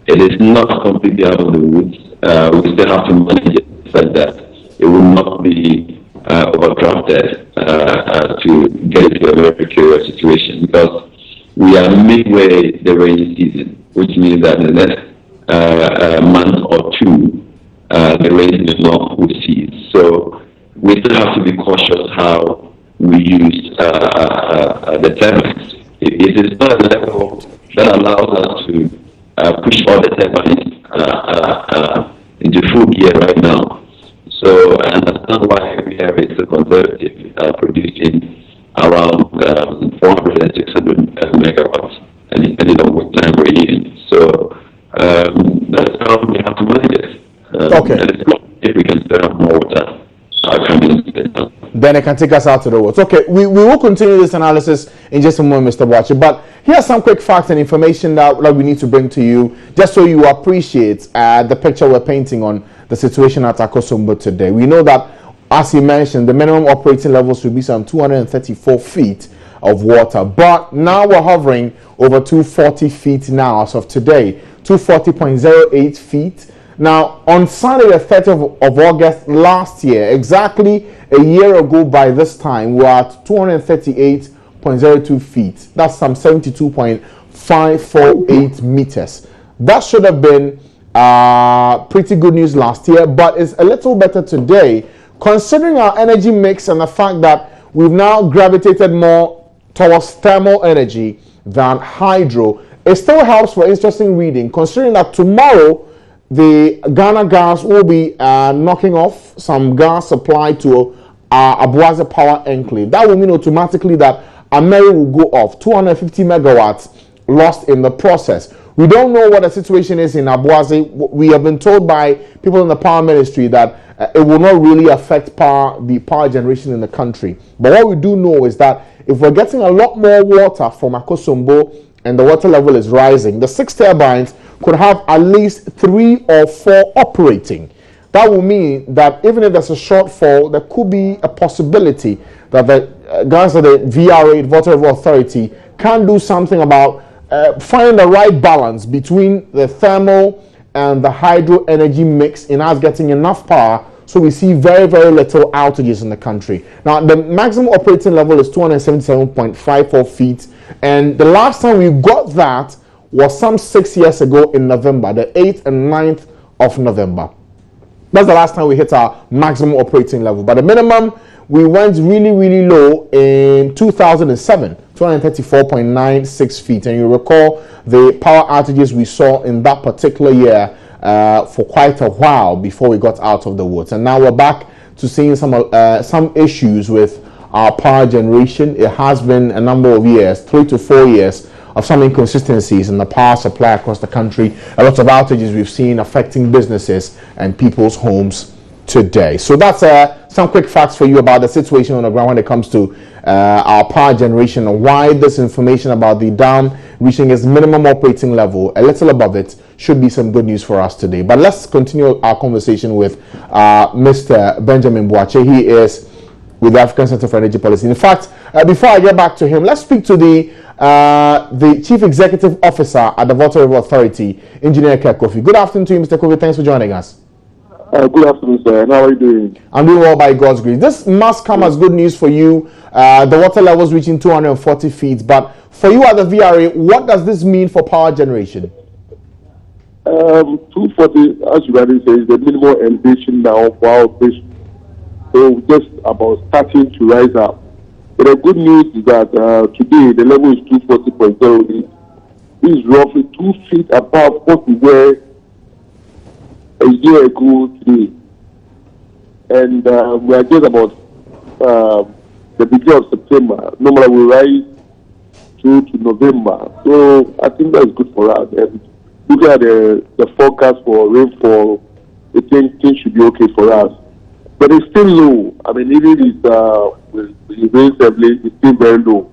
[SPEAKER 8] it is not completely out of the woods. We still have to manage it so that it will not be overdrafted to get into a very precarious situation, because we are midway the rainy season, which means that in the next month or two, the rain is not will cease. So we still have to be cautious how we use the turbines. It is not a level that allows us to push all the turbines into full gear right now. So I understand why we have a conservative producing around 400 and 600 megawatts, and depending on what time we're in. So that's how we have to manage it.
[SPEAKER 1] Okay.
[SPEAKER 8] And if we can spare more water,
[SPEAKER 1] then it can take us out to the woods. Okay, we will continue this analysis in just a moment, Mr. Boakye. But here's some quick facts and information that we need to bring to you, just so you appreciate the picture we're painting on the situation at Akosombo today. We know that, as he mentioned, the minimum operating levels will be some 234 feet of water. But now we're hovering over 240 feet now as of today, 240.08 feet. Now, on Sunday, the 30th of August last year, exactly a year ago by this time, we were at 238.02 feet. That's some 72.548 meters. That should have been pretty good news last year, but it's a little better today, considering our energy mix and the fact that we've now gravitated more towards thermal energy than hydro. It still helps for interesting reading, considering that tomorrow the Ghana Gas will be knocking off some gas supply to Abuaze Power Enclave. That will mean automatically that Ameri will go off, 250 megawatts lost in the process. We don't know what the situation is in Abuaze. We have been told by people in the Power Ministry that it will not really affect the power generation in the country. But what we do know is that if we're getting a lot more water from Akosombo and the water level is rising, the 6 turbines could have at least 3 or 4 operating. That will mean that even if there's a shortfall, there could be a possibility that the VRA, Water Authority, can do something about finding the right balance between the thermal and the hydro energy mix in us getting enough power, so we see very, very little outages in the country. Now, the maximum operating level is 277.54 feet, and the last time we got that was some 6 years ago in November, the 8th and 9th of November. That's the last time we hit our maximum operating level. But the minimum, we went really, really low in 2007, 234.96 feet. And you recall the power outages we saw in that particular year for quite a while before we got out of the woods. And now we're back to seeing some issues with our power generation. It has been a number of years, 3 to 4 years, of some inconsistencies in the power supply across the country. A lot of outages we've seen affecting businesses and people's homes today. So that's some quick facts for you about the situation on the ground when it comes to our power generation, and why this information about the dam reaching its minimum operating level, a little above it, should be some good news for us today. But let's continue our conversation with Mr. Benjamin Boakye. He is with the African Center for Energy Policy. In fact, before I get back to him, let's speak to the the Chief Executive Officer at the Volta River Authority, Engineer Kirk Kofi. Good afternoon to you, Mr. Kofi. Thanks for joining us.
[SPEAKER 9] Good afternoon, sir. And how are you doing?
[SPEAKER 1] I'm doing well by God's grace. This must come as good news for you. The water levels reaching 240 feet. But for you at the VRA, what does this mean for power generation?
[SPEAKER 9] 240, as you already say, is the minimum elevation now for our operation. So just about starting to rise up. But the good news is that today the level is 240.08. This is roughly 2 feet above what we were a year ago today. And we are just about the beginning of September. Normally we rise to November. So I think that's good for us. And looking at the forecast for rainfall, I think things should be okay for us. But it's still low. I mean, even with rain heavily, it's still very low.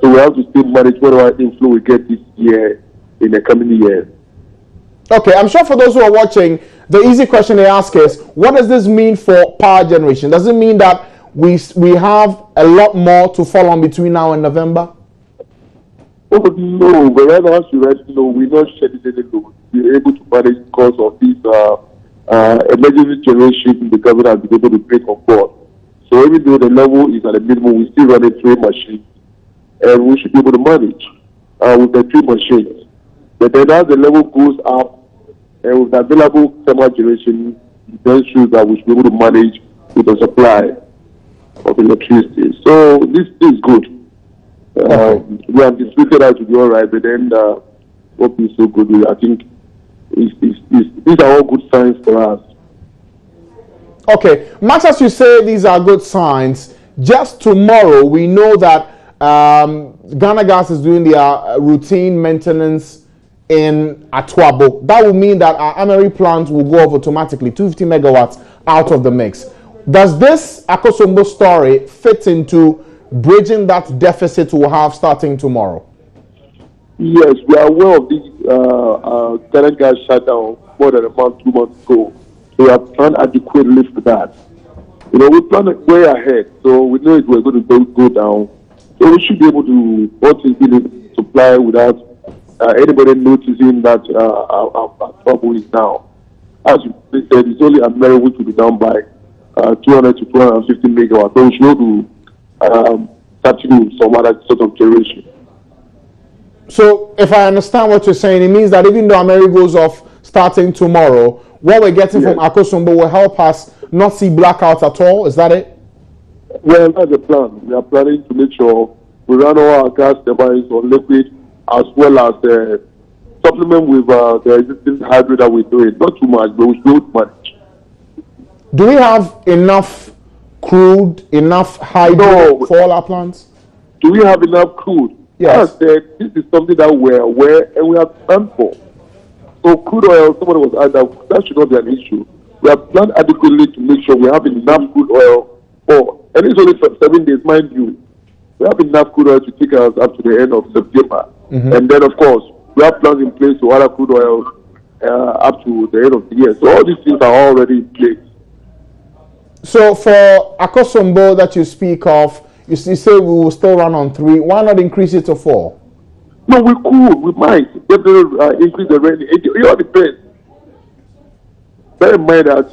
[SPEAKER 9] So we have to still manage whatever inflow we get this year in the coming years.
[SPEAKER 1] Okay, I'm sure for those who are watching, the easy question they ask is, what does this mean for power generation? Does it mean that we have a lot more to fall on between now and November?
[SPEAKER 9] Oh, no, but right now, as you already know, we're not shedding any load. We're able to manage because of this emergency generation the government has been able to bring on board. So even though the level is at a minimum, we still running 3 machines, and we should be able to manage with the 3 machines. But then as the level goes up, and with the available thermal generation, then shows that we should be able to manage with the supply of electricity. So this is good. We anticipated that to be all right, but then what is so good, I think these are all good signs for us.
[SPEAKER 1] Okay, much as you say these are good signs, just tomorrow we know that Ghana Gas is doing their routine maintenance in Atuabo. That will mean that our Ameri plant will go off automatically, 250 megawatts out of the mix. Does this Akosombo story fit into bridging that deficit we'll have starting tomorrow?
[SPEAKER 9] Yes, we are aware of this Ghana Gas shutdown more than a month, 2 months ago. So we have planned adequately for that. You know, we planned way ahead, so we know it was going to go down. So we should be able to continue to supply without anybody noticing that our trouble is down. As you said, it's only America which will be down by 200 to 250 megawatts. So we should be able to substitute some other sort of generation.
[SPEAKER 1] So if I understand what you're saying, it means that even though Ameri goes off starting tomorrow, what we're getting from Akosombo will help us not see blackouts at all. Is that it?
[SPEAKER 9] Well, that's the plan. We are planning to make sure we run all our gas turbines on liquid, as well as supplement with the existing hydro that we're doing. Not too much, but we should manage.
[SPEAKER 1] Do we have enough crude, enough hydro for all our plants?
[SPEAKER 9] Do we have enough crude?
[SPEAKER 1] Yes.
[SPEAKER 9] As I said, this is something that we're aware and we have planned for. So crude oil, somebody was asked that should not be an issue. We have planned adequately to make sure we have enough crude oil for, and it's only for 7 days, mind you. We have enough crude oil to take us up to the end of September. And then, of course, we have plans in place to other crude oil up to the end of the year. So all these things are already in place. So for
[SPEAKER 1] Akosombo that you speak of, you say we will still run on 3. Why not increase it to 4?
[SPEAKER 9] No, we could. We might definitely increase the rate. It all depends. Bear in mind that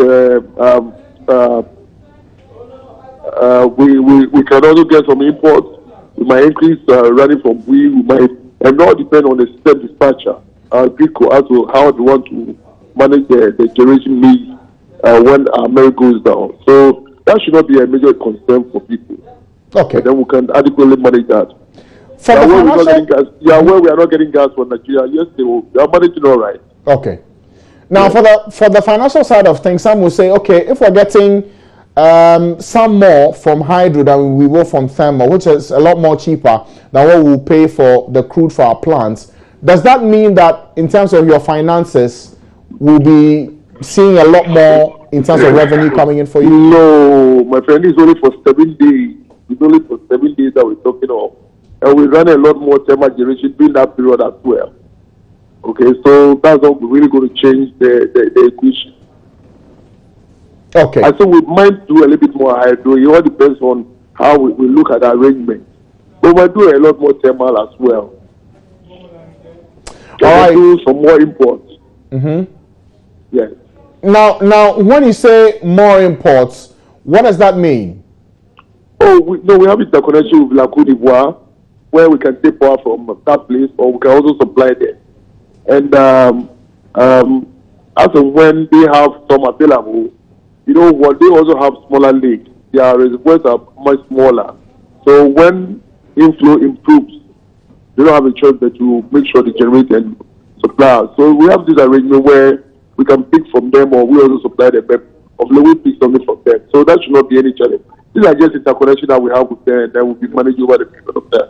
[SPEAKER 9] we can also get some imports. We might increase running from we might, and all depend on the system dispatcher, GRICO, as to how they want to manage the generation needs when our Ameri goes down. So that should not be a major concern for people.
[SPEAKER 1] Okay.
[SPEAKER 9] And then we can adequately manage that.
[SPEAKER 1] For the financial...
[SPEAKER 9] we are not getting gas from Nigeria. Yes, they are managing all right.
[SPEAKER 1] Okay. Now, for the financial side of things, some will say, okay, if we're getting some more from hydro than we will from thermal, which is a lot more cheaper than what we'll pay for the crude for our plants, does that mean that in terms of your finances, we'll be seeing a lot more in terms of revenue coming in for you?
[SPEAKER 9] No, my friend, it's only for 7 days. It's only for 7 days that we're talking of. And we run a lot more thermal generation during that period as well. Okay, so that's how we're really going to change the equation.
[SPEAKER 1] Okay.
[SPEAKER 9] I think we might do a little bit more hydro. It all depends on how we look at the arrangement. We might do a lot more thermal as well.
[SPEAKER 1] All right.
[SPEAKER 9] Do some more imports. Yes.
[SPEAKER 1] Now, when you say more imports, what does that mean?
[SPEAKER 9] Oh, we have interconnection with La Côte d'Ivoire, where we can take power from that place, or we can also supply there. And as and when they have some available, you know what? They also have smaller lakes. Their reservoirs are much smaller. So when inflow improves, they don't have a choice but to make sure they generate and supply. So we have this arrangement where we can pick from them, or we also supply them. But of we pick something from them. So that should not be any challenge. These are just interconnection that we have with them, and that will be managed over the period of time.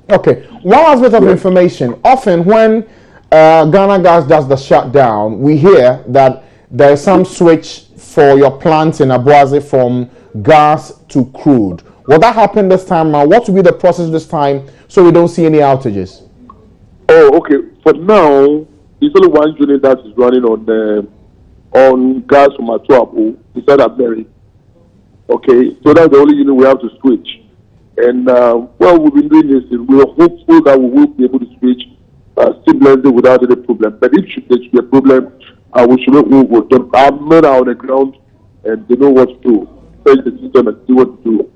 [SPEAKER 1] Okay. One last bit of information. Often when Ghana Gas does the shutdown, we hear that there is some switch for your plants in Aboase from gas to crude. Will that happen this time now? What will be the process this time so we don't see any outages?
[SPEAKER 9] Oh, okay. For now, there's only one unit that is running on gas from Atuabu instead of Mary. Okay, so that's the only unit we have to switch. And while we've been doing this, we are hopeful that we will be able to switch seamlessly without any problem. But if there should be a problem, we should not move. Our men are on the ground and they know what to do. Change the system and see what to do.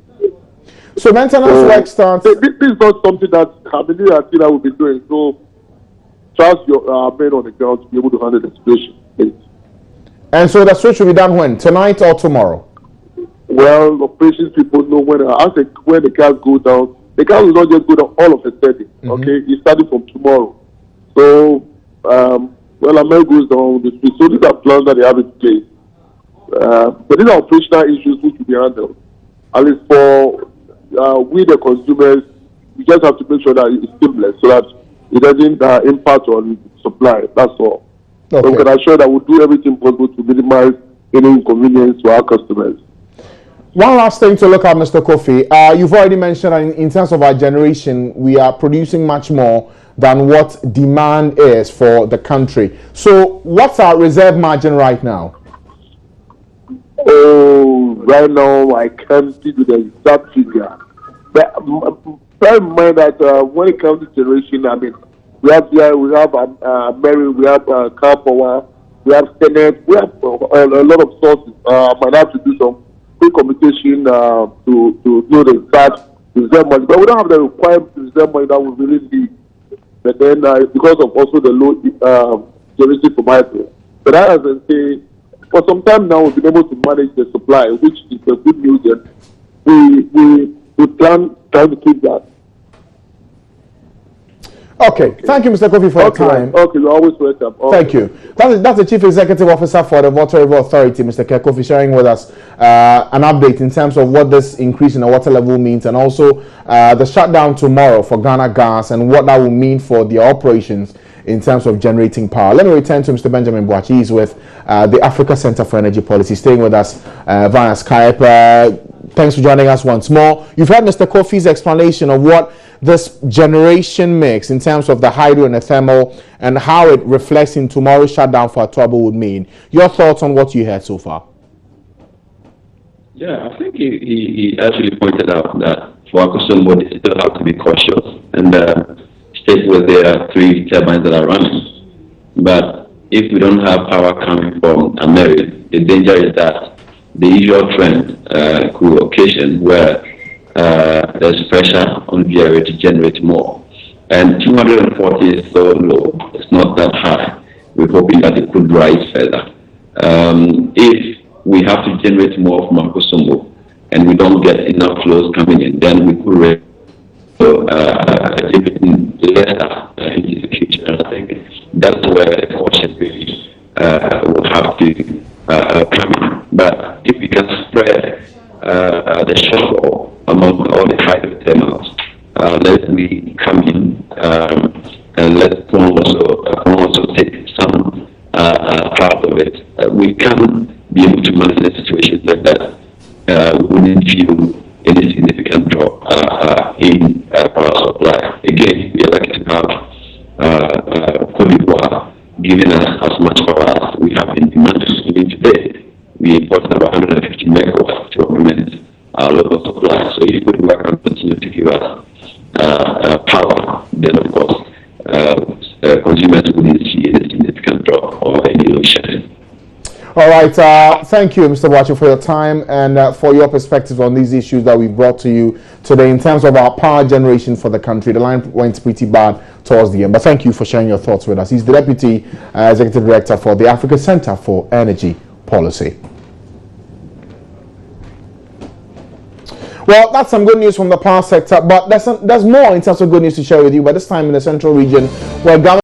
[SPEAKER 1] So maintenance work starts.
[SPEAKER 9] This is not something that I will be doing. So trust your men on the ground to be able to handle the situation. Please.
[SPEAKER 1] And so the switch will be done when? Tonight or tomorrow?
[SPEAKER 9] Well, operations people know when the cars go down. The cars will not just go down all of a sudden. Okay, it started from tomorrow. So, when Amel goes down the street, so these are plans that they have in place. But these are operational issues which will be handled. At least for we the consumers, we just have to make sure that it's seamless so that it doesn't impact on supply. That's all. Okay. So we can assure that we'll do everything possible to minimize any inconvenience to our customers.
[SPEAKER 1] One last thing to look at, Mr. Kofi. You've already mentioned that in terms of our generation, we are producing much more than what demand is for the country. So what's our reserve margin right now?
[SPEAKER 9] Oh, right now I can't give you the exact figure. But bear in mind that when it comes to generation, I mean, we have Mary, we have Car Power, we have Senate, we have a lot of sources. I might have to do some communication to do the exact reserve money, but we don't have the required reserve money that we really need. But then because of also the low generation from hydro. But as I say, for some time now we've been able to manage the supply, which is a good news, and we plan to keep that.
[SPEAKER 1] Okay, thank you, Mr. Kofi, for your time.
[SPEAKER 9] Okay, you're always welcome. Okay.
[SPEAKER 1] Thank you. That's the Chief Executive Officer for the Water River Authority, Mr. Kofi, sharing with us an update in terms of what this increase in the water level means, and also the shutdown tomorrow for Ghana Gas and what that will mean for their operations in terms of generating power. Let me return to Mr. Benjamin Boakye. He's with the Africa Center for Energy Policy, staying with us via Skype. Thanks for joining us once more. You've heard Mr. Kofi's explanation of what this generation mix in terms of the hydro and the thermal and how it reflects in tomorrow's shutdown for Atuabu would mean. Your thoughts on what you heard so far?
[SPEAKER 8] Yeah, I think he actually pointed out that for Akosombo, they still have to be cautious and state where there are 3 turbines that are running. But if we don't have power coming from America, the danger is that the usual trend could occasion where there's pressure on VRA to generate more. And 240 is so low, it's not that high. We're hoping that it could rise further. If we have to generate more from Akosombo and we don't get enough flows coming in, then we could raise even lesser into the future. And I think that's where the caution really will have to come in. But if we can spread the shortfall among all the hydro terminals, let me come in and let also take some part of it. We can be able to manage the situation like that. We wouldn't feel any significant drop in power supply. Again, we are lucky to have Côte d'Ivoire giving us as much power as we have in demand even today. We import about 150 megawatts to augment our local supply. So if Côte d'Ivoire can continue to give us
[SPEAKER 1] right, thank you, Mr. Boachi, for your time and for your perspective on these issues that we brought to you today in terms of our power generation for the country. The line went pretty bad towards the end, but thank you for sharing your thoughts with us. He's the Deputy Executive Director for the Africa Center for Energy Policy. Well, that's some good news from the power sector, but there's more in terms of good news to share with you, but this time in the central region where government...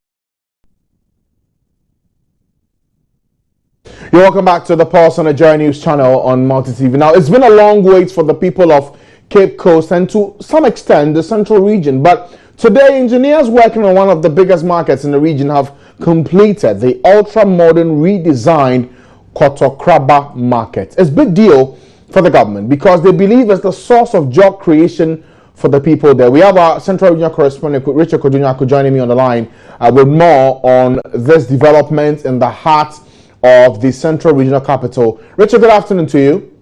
[SPEAKER 1] You're welcome back to the Pulse on the Joy News channel on Multi TV. Now, it's been a long wait for the people of Cape Coast and to some extent the central region, but today engineers working on one of the biggest markets in the region have completed the ultra-modern redesigned Kotokraba market. It's a big deal for the government because they believe it's the source of job creation for the people there. We have our Central Regional correspondent Richard Kodunyako joining me on the line with more on this development in the heart of the Central Regional Capital. Richard, good afternoon to you.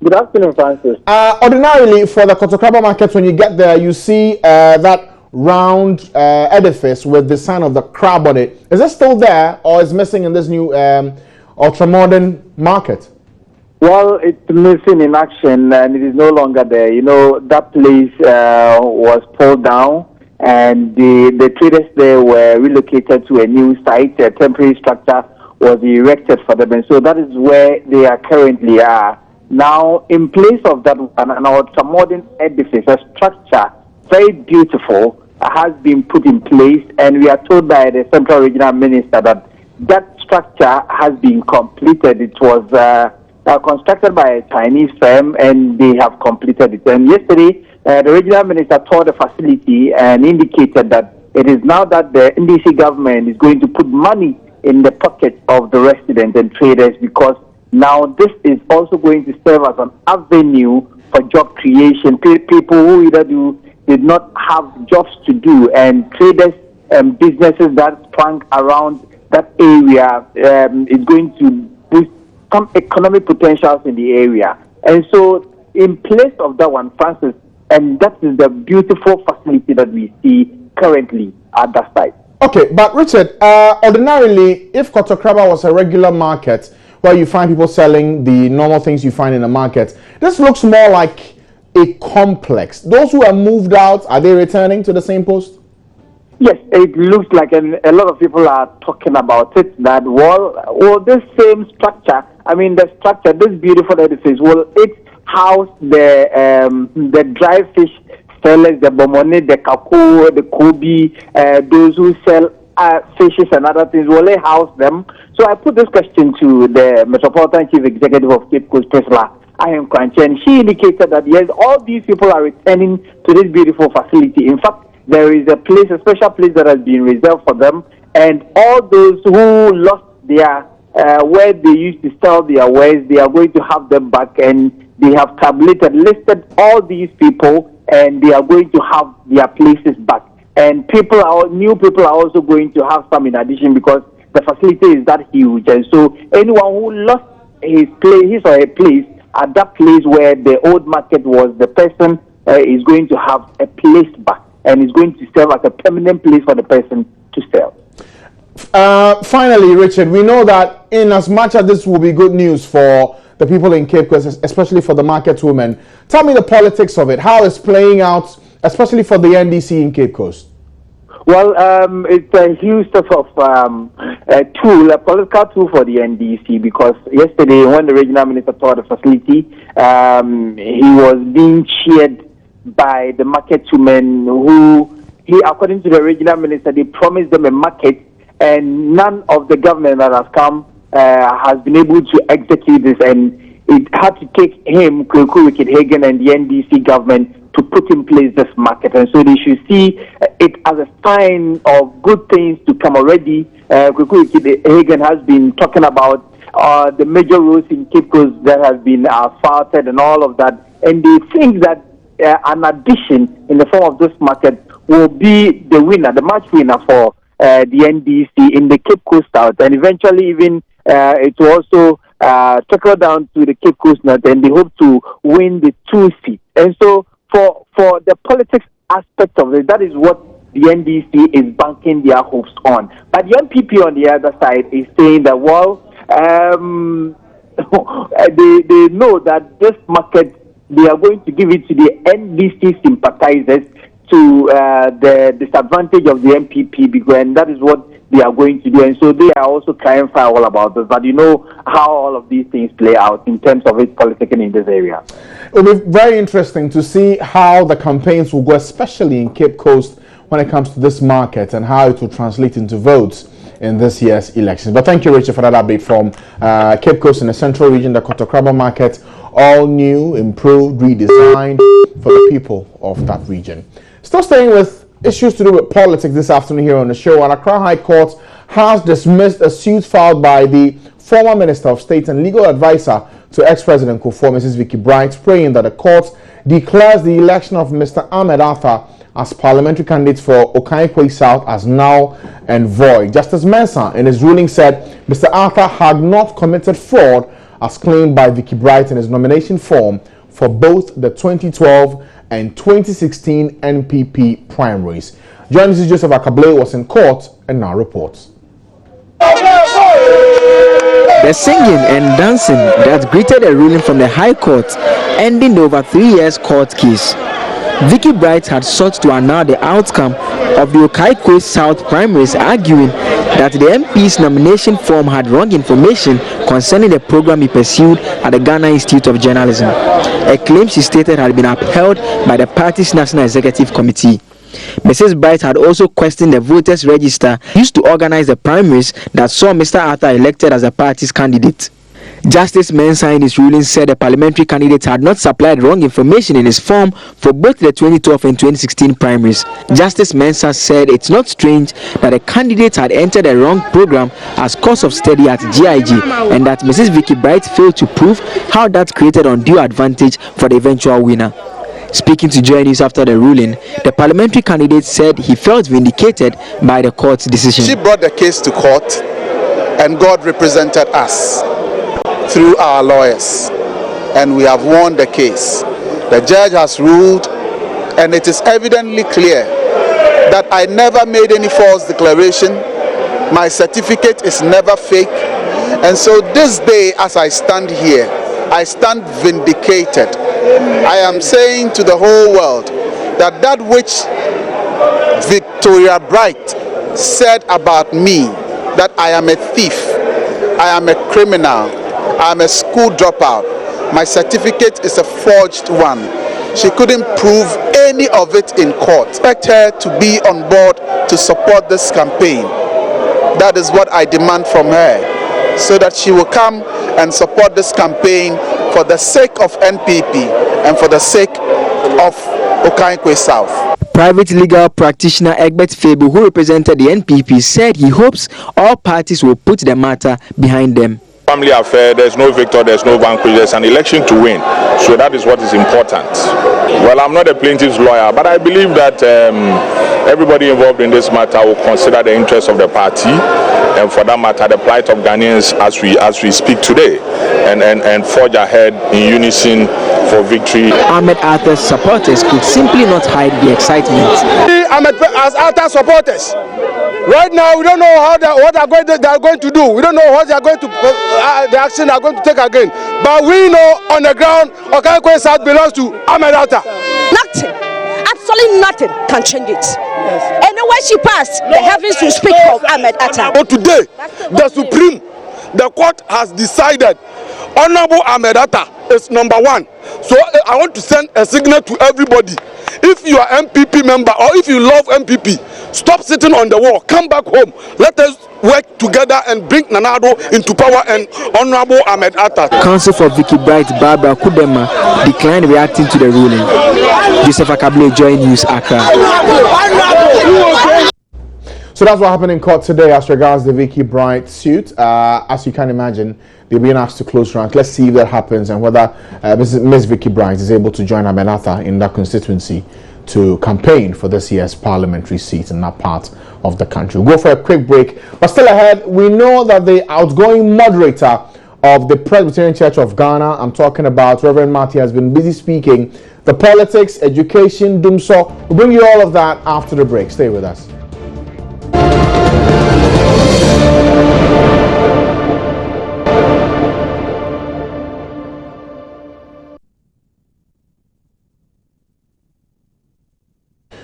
[SPEAKER 10] Good afternoon, Francis.
[SPEAKER 1] Ordinarily, for the Kotokraba market, when you get there, you see that round edifice with the sign of the crab on it. Is it still there or is missing in this new ultra-modern market?
[SPEAKER 10] Well, it's missing in action and it is no longer there. You know, that place was pulled down and the traders there were relocated to a new site. A temporary structure was erected for them, and so that is where they are currently are. Now, in place of that, an ultra-modern edifice, a structure, very beautiful, has been put in place, and we are told by the Central Regional Minister that that structure has been completed. It was constructed by a Chinese firm, and they have completed it. And yesterday, the Regional Minister toured the facility and indicated that it is now that the NDC government is going to put money in the pockets of the residents and traders, because now this is also going to serve as an avenue for job creation. People who either did not have jobs to do, and traders and businesses that sprang around that area is going to boost some economic potentials in the area. And so in place of that one, Francis, and that is the beautiful facility that we see currently at that site.
[SPEAKER 1] Okay, but Richard, ordinarily, if Kotokraba was a regular market where you find people selling the normal things you find in a market, this looks more like a complex. Those who are moved out, are they returning to the same post?
[SPEAKER 10] Yes, it looks like, and a lot of people are talking about it, that, well, this same structure, I mean, the structure, this beautiful edifice, will it house the dry fish sellers, the bomone, the kaku, the kobe, those who sell fishes and other things, will they house them? So I put this question to the Metropolitan Chief Executive of Cape Coast, Tesla, Ayem Kwanche, and she indicated that, yes, all these people are returning to this beautiful facility. In fact, there is a place, a special place that has been reserved for them, and all those who lost their, where they used to sell their wares, they are going to have them back, and they have listed all these people, and they are going to have their places back. And new people are also going to have some in addition, because the facility is that huge. And so anyone who lost his or her place at that place where the old market was, the person is going to have a place back, and is going to serve as a permanent place for the person to sell.
[SPEAKER 1] Finally, Richard, we know that in as much as this will be good news for the people in Cape Coast, especially for the market women, tell me the politics of it, how it's playing out, especially for the NDC in Cape Coast.
[SPEAKER 10] Well, it's a huge sort of a political tool for the NDC, because yesterday when the regional minister toured the facility, he was being cheered by the market women who, according to the regional minister, they promised them a market, and none of the government that has come has been able to execute this, and it had to take him, Kweku Wicked-Hagen, and the NDC government to put in place this market. And so they should see it as a sign of good things to come already. Kweku Wicked-Hagen has been talking about the major roads in Cape Coast that has been asphalted and all of that, and they think that an addition in the form of this market will be the winner, the match winner for the NDC in the Cape Coast South, and eventually even it will also trickle down to the Cape Coast North, and they hope to win the 2 seats. And so for the politics aspect of it, that is what the NDC is banking their hopes on. But the NPP on the other side is saying that, well, they know that this market, they are going to give it to the NDC sympathizers to the disadvantage of the MPP, because and that is what they are going to do. And so they are also crying foul about this. But you know how all of these things play out in terms of its politics in this area.
[SPEAKER 1] It will be very interesting to see how the campaigns will go, especially in Cape Coast, when it comes to this market and how it will translate into votes in this year's elections. But thank you, Richard, for that update from Cape Coast in the central region, the Kotokraba market, all new, improved, redesigned for the people of that region. Still staying with issues to do with politics this afternoon here on the show. And Accra High Court has dismissed a suit filed by the former Minister of State and legal advisor to ex-President Kufuor, Mrs. Vicky Bright, praying that the court declares the election of Mr. Ahmed Arthur as parliamentary candidate for Okanekwe South as null and void. Justice Mensah in his ruling said Mr. Arthur had not committed fraud as claimed by Vicky Bright in his nomination form for both the 2012 and 2016 NPP primaries. Journalist Joseph Akable was in court and now reports.
[SPEAKER 2] The singing and dancing that greeted a ruling from the High Court ending the over 3 years court case. Vicky Bright had sought to annul the outcome of the Okanekwe South primaries, arguing that the MP's nomination form had wrong information concerning the program he pursued at the Ghana Institute of Journalism, a claim she stated had been upheld by the party's National Executive Committee. Mrs. Bright had also questioned the voters' register used to organize the primaries that saw Mr. Arthur elected as the party's candidate. Justice Mensah in his ruling said the parliamentary candidate had not supplied wrong information in his form for both the 2012 and 2016 primaries. Justice Mensah said it's not strange that the candidate had entered a wrong program as course of study at GIG, and that Mrs. Vicky Bright failed to prove how that created undue advantage for the eventual winner. Speaking to Joy News after the ruling, the parliamentary candidate said he felt vindicated by the court's decision.
[SPEAKER 11] She brought the case to court, and God represented us through our lawyers, and we have won the case. The judge has ruled, and it is evidently clear that I never made any false declaration. My certificate is never fake, and so this day as I stand here, I stand vindicated. I am saying to the whole world that that which Victoria Bright said about me, that I am a thief, I am a criminal, I am a school dropout, my certificate is a forged one. She couldn't prove any of it in court. I expect her to be on board to support this campaign. That is what I demand from her, so that she will come and support this campaign for the sake of NPP and for the sake of Okanekwe South.
[SPEAKER 2] Private legal practitioner Egbert Fabu, who represented the NPP, said he hopes all parties will put the matter behind them.
[SPEAKER 12] Family affair, there's no victor, there's no vanquish, there's an election to win. So that is what is important. Well, I'm not a plaintiff's lawyer, but I believe that everybody involved in this matter will consider the interests of the party, and for that matter, the plight of Ghanaians as we speak today, and forge ahead in unison for victory.
[SPEAKER 2] Ahmed Arthur's supporters could simply not hide the excitement.
[SPEAKER 11] Ahmed Arthur supporters. Right now, we don't know what they are going to do. We don't know what they are going to the action they are going to take again. But we know on the ground, Okanekwe South belongs to Ahmed Arthur.
[SPEAKER 13] Nothing, absolutely nothing can change it. Yes. And when she passed, the heavens will speak of Ahmed Arthur.
[SPEAKER 11] But today, the Supreme, the court has decided Honorable Ahmed Arthur is number one. So I want to send a signal to everybody. If you are MPP member or if you love MPP, stop sitting on the wall. Come back home. Let us work together and bring Nana Addo into power and Honorable Ahmed Arthur.
[SPEAKER 2] Counsel for Vicky Bright, Barbara Kudema, declined reacting to the ruling. Joseph Akable, Joy News, Accra.
[SPEAKER 1] So that's what happened in court today as regards the Vicky Bright suit. As you can imagine, they're being asked to close ranks. Let's see if that happens and whether Ms. Vicky Bright is able to join Ahmed Arthur in that constituency to campaign for this year's parliamentary seat in that part of the country. We'll go for a quick break, but still ahead, we know that the outgoing moderator of the Presbyterian Church of Ghana, I'm talking about Reverend Marty, has been busy speaking the politics, education, Dumso. We'll bring you all of that after the break. Stay with us.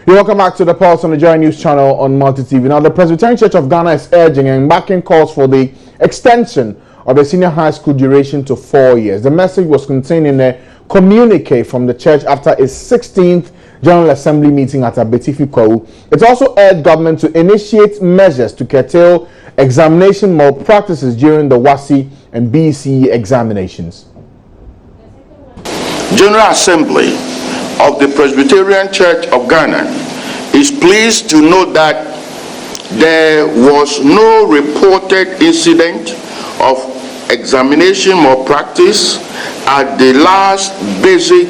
[SPEAKER 1] You're welcome back to the Pulse on the Joy News channel on Multi TV. Now, the Presbyterian Church of Ghana is urging and backing calls for the extension of the senior high school duration to 4 years. The message was contained in a communique from the church after its 16th General Assembly meeting at Abetifi Kwahu. It also urged government to initiate measures to curtail examination malpractices during the WASSCE and BCE examinations.
[SPEAKER 14] General Assembly of the Presbyterian Church of Ghana is pleased to note that there was no reported incident of examination malpractice at the last basic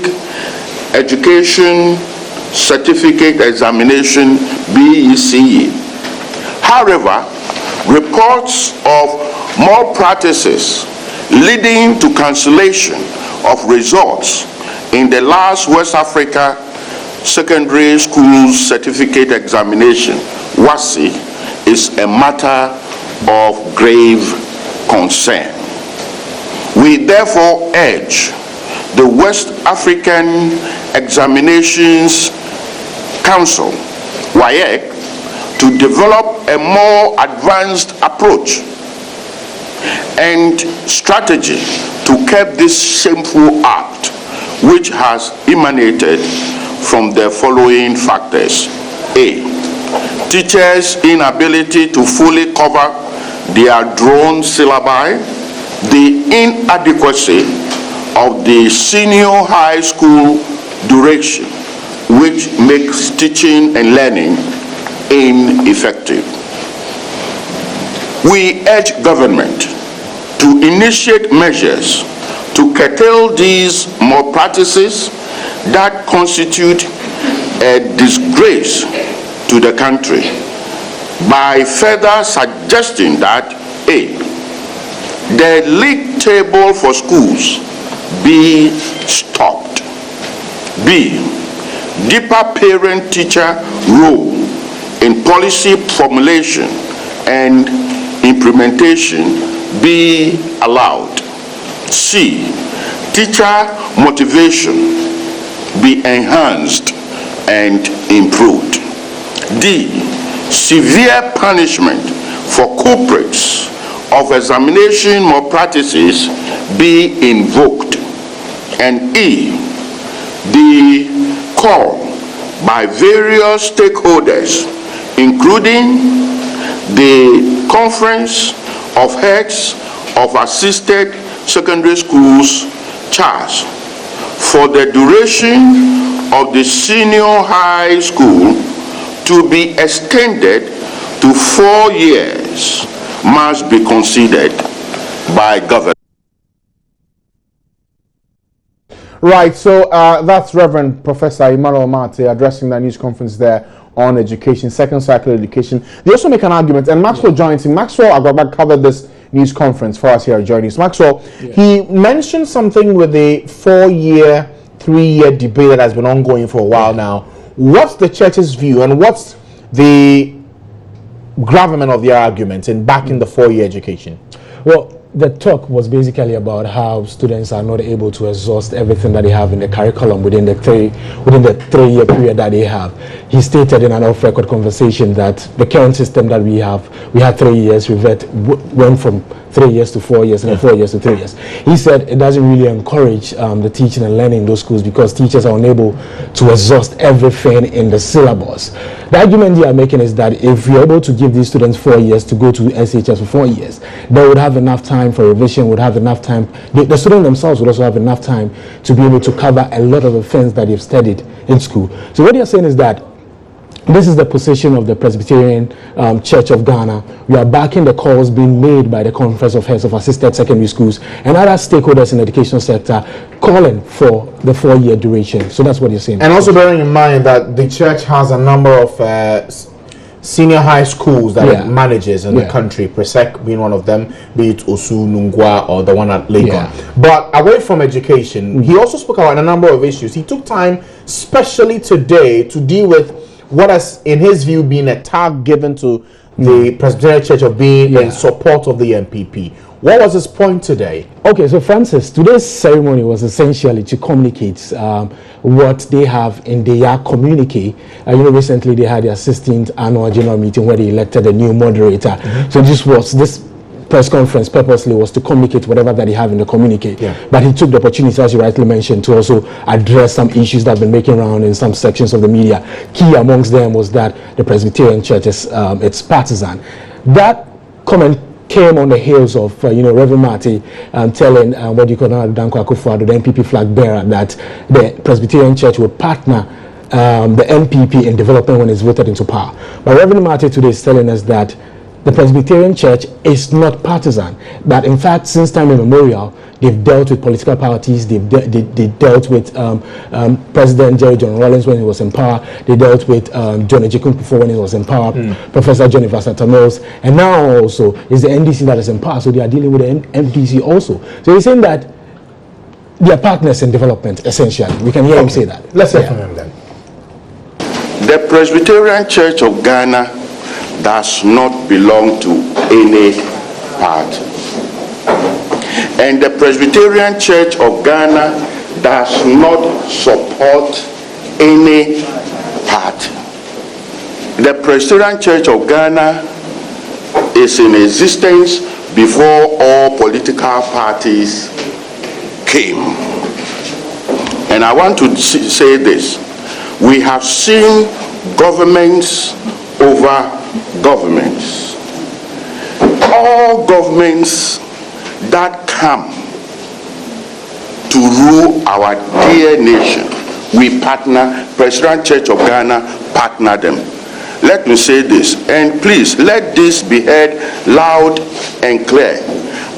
[SPEAKER 14] education certificate examination BECE. However, reports of malpractices leading to cancellation of results in the last West Africa Secondary School Certificate Examination, WASSCE, is a matter of grave concern. We therefore urge the West African Examinations Council, WAEC, to develop a more advanced approach and strategy to curb this shameful act, which has emanated from the following factors. A, teachers' inability to fully cover their drawn syllabi, the inadequacy of the senior high school duration, which makes teaching and learning ineffective. We urge government to initiate measures to curtail these malpractices that constitute a disgrace to the country by further suggesting that A, the league table for schools be stopped. B, deeper parent-teacher role in policy formulation and implementation be allowed. C, teacher motivation be enhanced and improved. D, severe punishment for culprits of examination malpractices be invoked. And E, the call by various stakeholders, including the Conference of Heads of Assisted Secondary Schools, CHAS, for the duration of the senior high school to be extended to 4 years must be considered by government.
[SPEAKER 1] Right, so that's Reverend Professor Emmanuel Mate addressing that news conference there on education, second cycle education. They also make an argument, and Maxwell joins in. Maxwell Agrabah covered this news conference for us here at Joy News. Maxwell, he mentioned something with the 4-year, 3-year debate that has been ongoing for a while now. What's the church's view, and what's the gravamen of their argument in backing the 4-year education?
[SPEAKER 15] Well, the talk was basically about how students are not able to exhaust everything that they have in the curriculum within the 3-year period that they have. He stated in an off-record conversation that the current system that we had 3 years, went from 3 years to 4 years, and then 4 years to 3 years. He said it doesn't really encourage the teaching and learning in those schools because teachers are unable to exhaust everything in the syllabus. The argument they are making is that if we are able to give these students 4 years to go to SHS for 4 years, they would have enough time for revision, would have enough time. The students themselves would also have enough time to be able to cover a lot of the things that they've studied in school. So what they are saying is that this is the position of the Presbyterian Church of Ghana. We are backing the calls being made by the Conference of Heads of Assisted Secondary Schools and other stakeholders in the education sector calling for the 4-year duration. So that's what you're saying.
[SPEAKER 1] And also bearing in mind that the church has a number of senior high schools that it manages in the country, Presec being one of them, be it Osu, Nungwa, or the one at Legon. But away from education, he also spoke about a number of issues. He took time, especially today, to deal with what has, in his view, been a tag given to the Presbyterian Church of being in support of the MPP. What was his point today?
[SPEAKER 15] Okay, so Francis, today's ceremony was essentially to communicate what they have in their communique. Recently they had their 16th annual general meeting where they elected a new moderator. Mm-hmm. So this press conference purposely was to communicate whatever that they have in the communique. Yeah. But he took the opportunity, as you rightly mentioned, to also address some issues that have been making around in some sections of the media. Key amongst them was that the Presbyterian Church is it's partisan. That comment came on the heels of Reverend Marty telling what you call now Danko Akufo-Addo, the NPP flag bearer, that the Presbyterian Church would partner the NPP in development when it's voted into power. But Reverend Marty today is telling us that the Presbyterian Church is not partisan. That in fact, since time immemorial, they've dealt with political parties. They dealt with President Jerry John Rawlings when he was in power. They dealt with John Ejikun when he was in power. Professor Johnny Vasata Mills, and now also is the NDC that is in power. So they are dealing with the NDC also. So he's saying that they are partners in development. Essentially, we can hear him say that.
[SPEAKER 1] Let's hear from him then.
[SPEAKER 14] The Presbyterian Church of Ghana does not belong to any party. And the Presbyterian Church of Ghana does not support any party. The Presbyterian Church of Ghana is in existence before all political parties came. And I want to say this. We have seen governments over governments. All governments that come to rule our dear nation, we partner. Presbyterian Church of Ghana partner them. Let me say this, and please let this be heard loud and clear.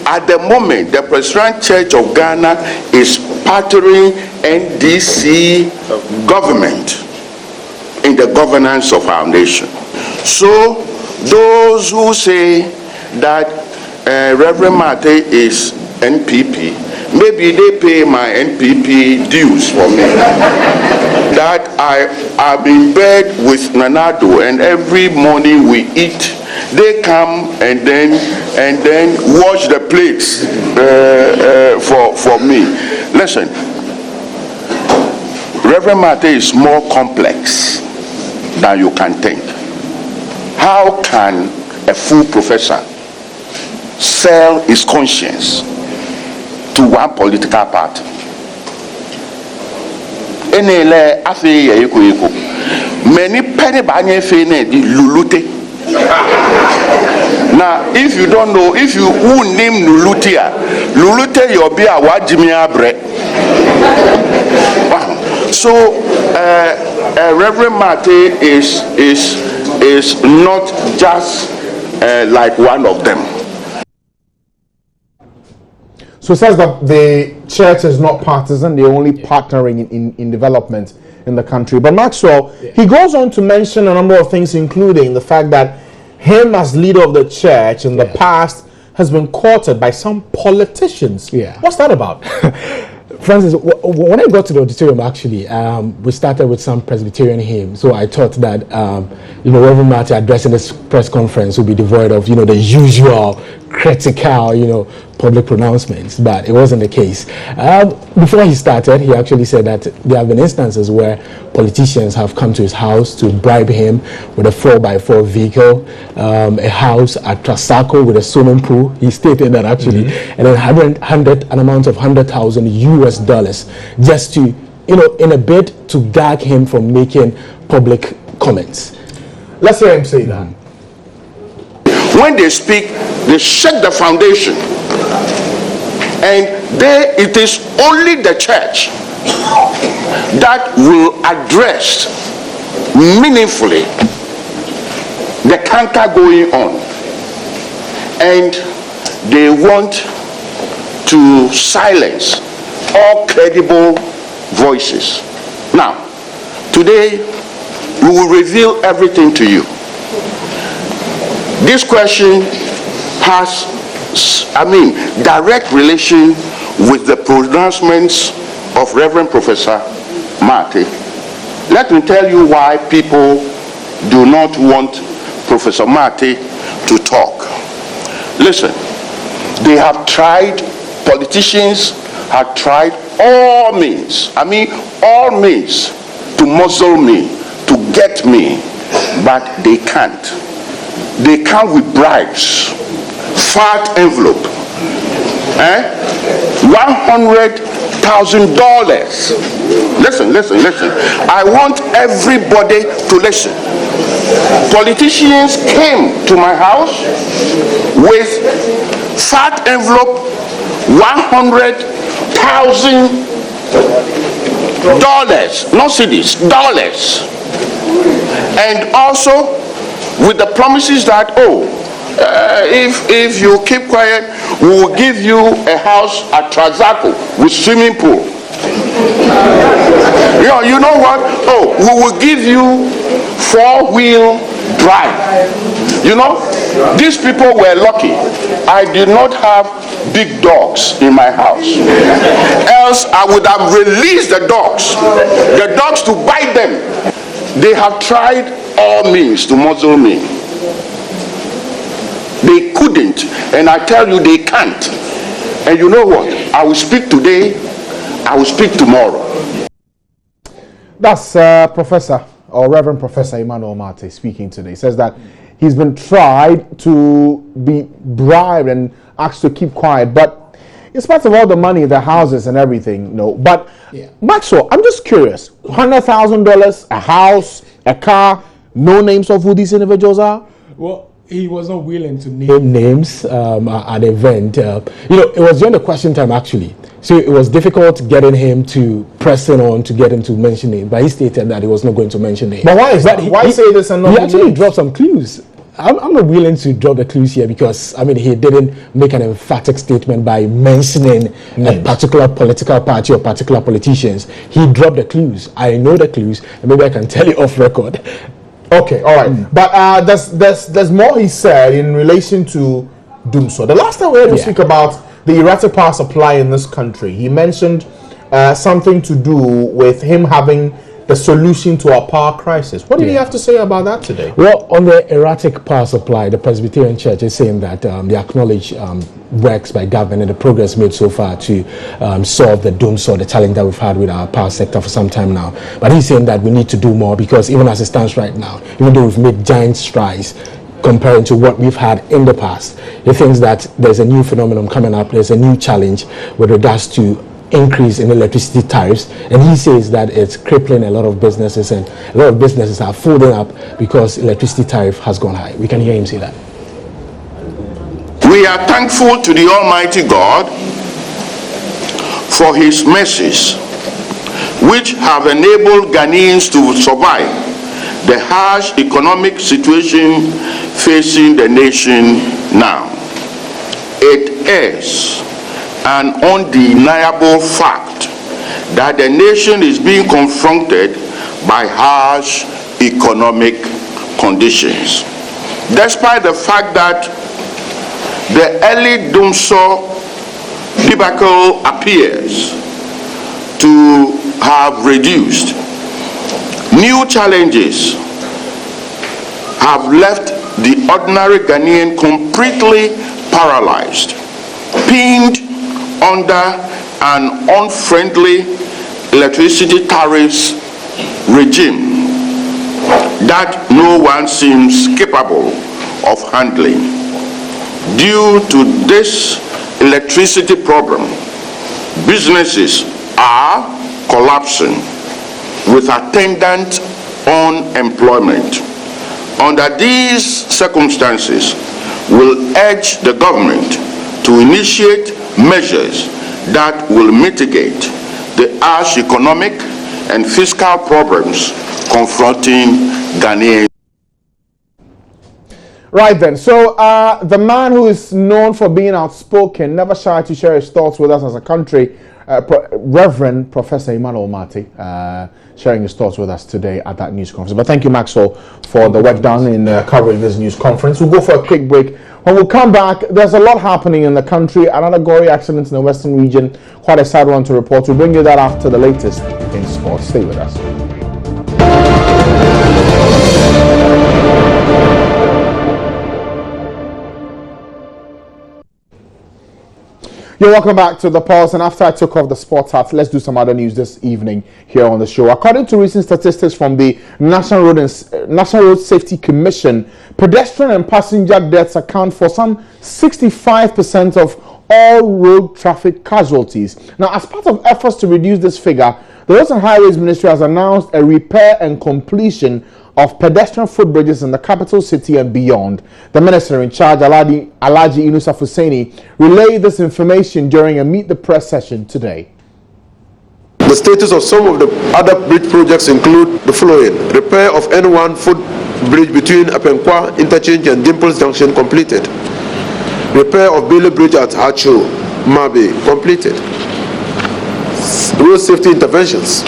[SPEAKER 14] At the moment, the Presbyterian Church of Ghana is partnering NDC government in the governance of our nation. So those who say that Reverend Mate is NPP, maybe they pay my NPP dues for me. That I'm in bed with Nanado, and every morning we eat. They come and then wash the plates for me. Listen, Reverend Mate is more complex than you can think. How can a full professor sell his conscience to one political party? Many penny banye fene di lulute. Now, if you don't know, if you who name Lulutia, Lulute yobia wajimia bre. So Reverend Mate is not just like one of them.
[SPEAKER 1] So it says that the church is not partisan, they're only partnering in development in the country. But Maxwell, he goes on to mention a number of things, including the fact that him as leader of the church in the past has been courted by some politicians. What's that about?
[SPEAKER 15] Francis, when I got to the auditorium, actually, we started with some Presbyterian hymn. So I thought that, Reverend Marty addressing this press conference would be devoid of, the usual critical, public pronouncements, but it wasn't the case. Before he started, he actually said that there have been instances where politicians have come to his house to bribe him with a 4x4 vehicle, a house at Trasaco with a swimming pool. He stated that actually, and then an amount of $100,000 US just to, in a bid to gag him from making public comments.
[SPEAKER 1] Let's hear him say that.
[SPEAKER 14] When they speak, they shake the foundation. And it is only the church that will address meaningfully the canker going on. And they want to silence all credible voices. Now, today, we will reveal everything to you. This question has, direct relation with the pronouncements of Reverend Professor Marty. Let me tell you why people do not want Professor Marty to talk. Listen, They have tried, politicians have tried all means, I mean all means, to muzzle me, to get me, but they can't. They come with bribes, fat envelope, $100,000. Listen. I want everybody to listen. Politicians came to my house with fat envelope, $100,000, not cedis, dollars, and also with the promises that, if you keep quiet, we will give you a house at Trazaco with swimming pool. You know what? We will give you 4-wheel drive. These people were lucky. I did not have big dogs in my house. Else I would have released the dogs to bite them. They have tried all means to muzzle me. They couldn't, and I tell you they can't. And you know what? I will speak today, I will speak tomorrow.
[SPEAKER 1] That's Professor or Reverend Professor Emmanuel Martey speaking today. He says that he's been tried to be bribed and asked to keep quiet, but in spite of all the money, the houses and everything, But Maxwell, I'm just curious: $100,000, a house, a car, no names of who these individuals are.
[SPEAKER 15] Well, he was not willing to name names at the event. It was during the question time actually, so it was difficult getting him to press in on to get him to mention names. But he stated that he was not going to mention names.
[SPEAKER 1] But why is that? Why say this and not?
[SPEAKER 15] He actually dropped some clues. I'm not willing to drop the clues here because he didn't make an emphatic statement by mentioning a particular political party or particular politicians. He dropped the clues. I know the clues, and maybe I can tell you off record.
[SPEAKER 1] Okay, all right. But there's more he said in relation to Dumsor. The last time we heard him speak about the erratic power supply in this country, he mentioned something to do with him having the solution to our power crisis. What did he have to say about that today?
[SPEAKER 15] Well, on the erratic power supply, the Presbyterian Church is saying that they acknowledge works by government and the progress made so far to solve the Dumsor, the challenge that we've had with our power sector for some time now. But he's saying that we need to do more because even as it stands right now, even though we've made giant strides comparing to what we've had in the past, he thinks that there's a new phenomenon coming up, there's a new challenge with regards to increase in electricity tariffs, and he says that it's crippling a lot of businesses, and a lot of businesses are folding up because electricity tariff has gone high. We can hear him say that.
[SPEAKER 14] We are thankful to the Almighty God for his mercies, which have enabled Ghanaians to survive the harsh economic situation facing the nation now. It is an undeniable fact that the nation is being confronted by harsh economic conditions. Despite the fact that the early Dumsor debacle appears to have reduced, new challenges have left the ordinary Ghanaian completely paralyzed, pinned under an unfriendly electricity tariffs regime that no one seems capable of handling. Due to this electricity problem, businesses are collapsing with attendant unemployment. Under these circumstances, we'll urge the government to initiate measures that will mitigate the harsh economic and fiscal problems confronting Ghanaians.
[SPEAKER 1] Right then, so the man who is known for being outspoken, never shy to share his thoughts with us as a country, Reverend Professor Emmanuel Martey, sharing his thoughts with us today at that news conference. But thank you, Maxwell, for the work done in covering this news conference. We'll go for a quick break. When we come back, there's a lot happening in the country. Another gory accident in the western region. Quite a sad one to report. We'll bring you that after the latest in sports. Stay with us. You're welcome back to The Pulse, and after I took off the sports hat, let's do some other news this evening here on the show. According to recent statistics from the National Road Safety Commission, pedestrian and passenger deaths account for some 65% of all road traffic casualties. Now, as part of efforts to reduce this figure, the Roads and Highways Ministry has announced a repair and completion of pedestrian footbridges in the capital city and beyond. The minister in charge, Alhaji Inusaf Hussaini, relayed this information during a Meet the Press session today.
[SPEAKER 16] The status of some of the other bridge projects include the following: repair of N1 footbridge between Apenkwa Interchange and Dimples Junction completed. Repair of Bailey Bridge at Hacho, Mabe completed. Road safety interventions.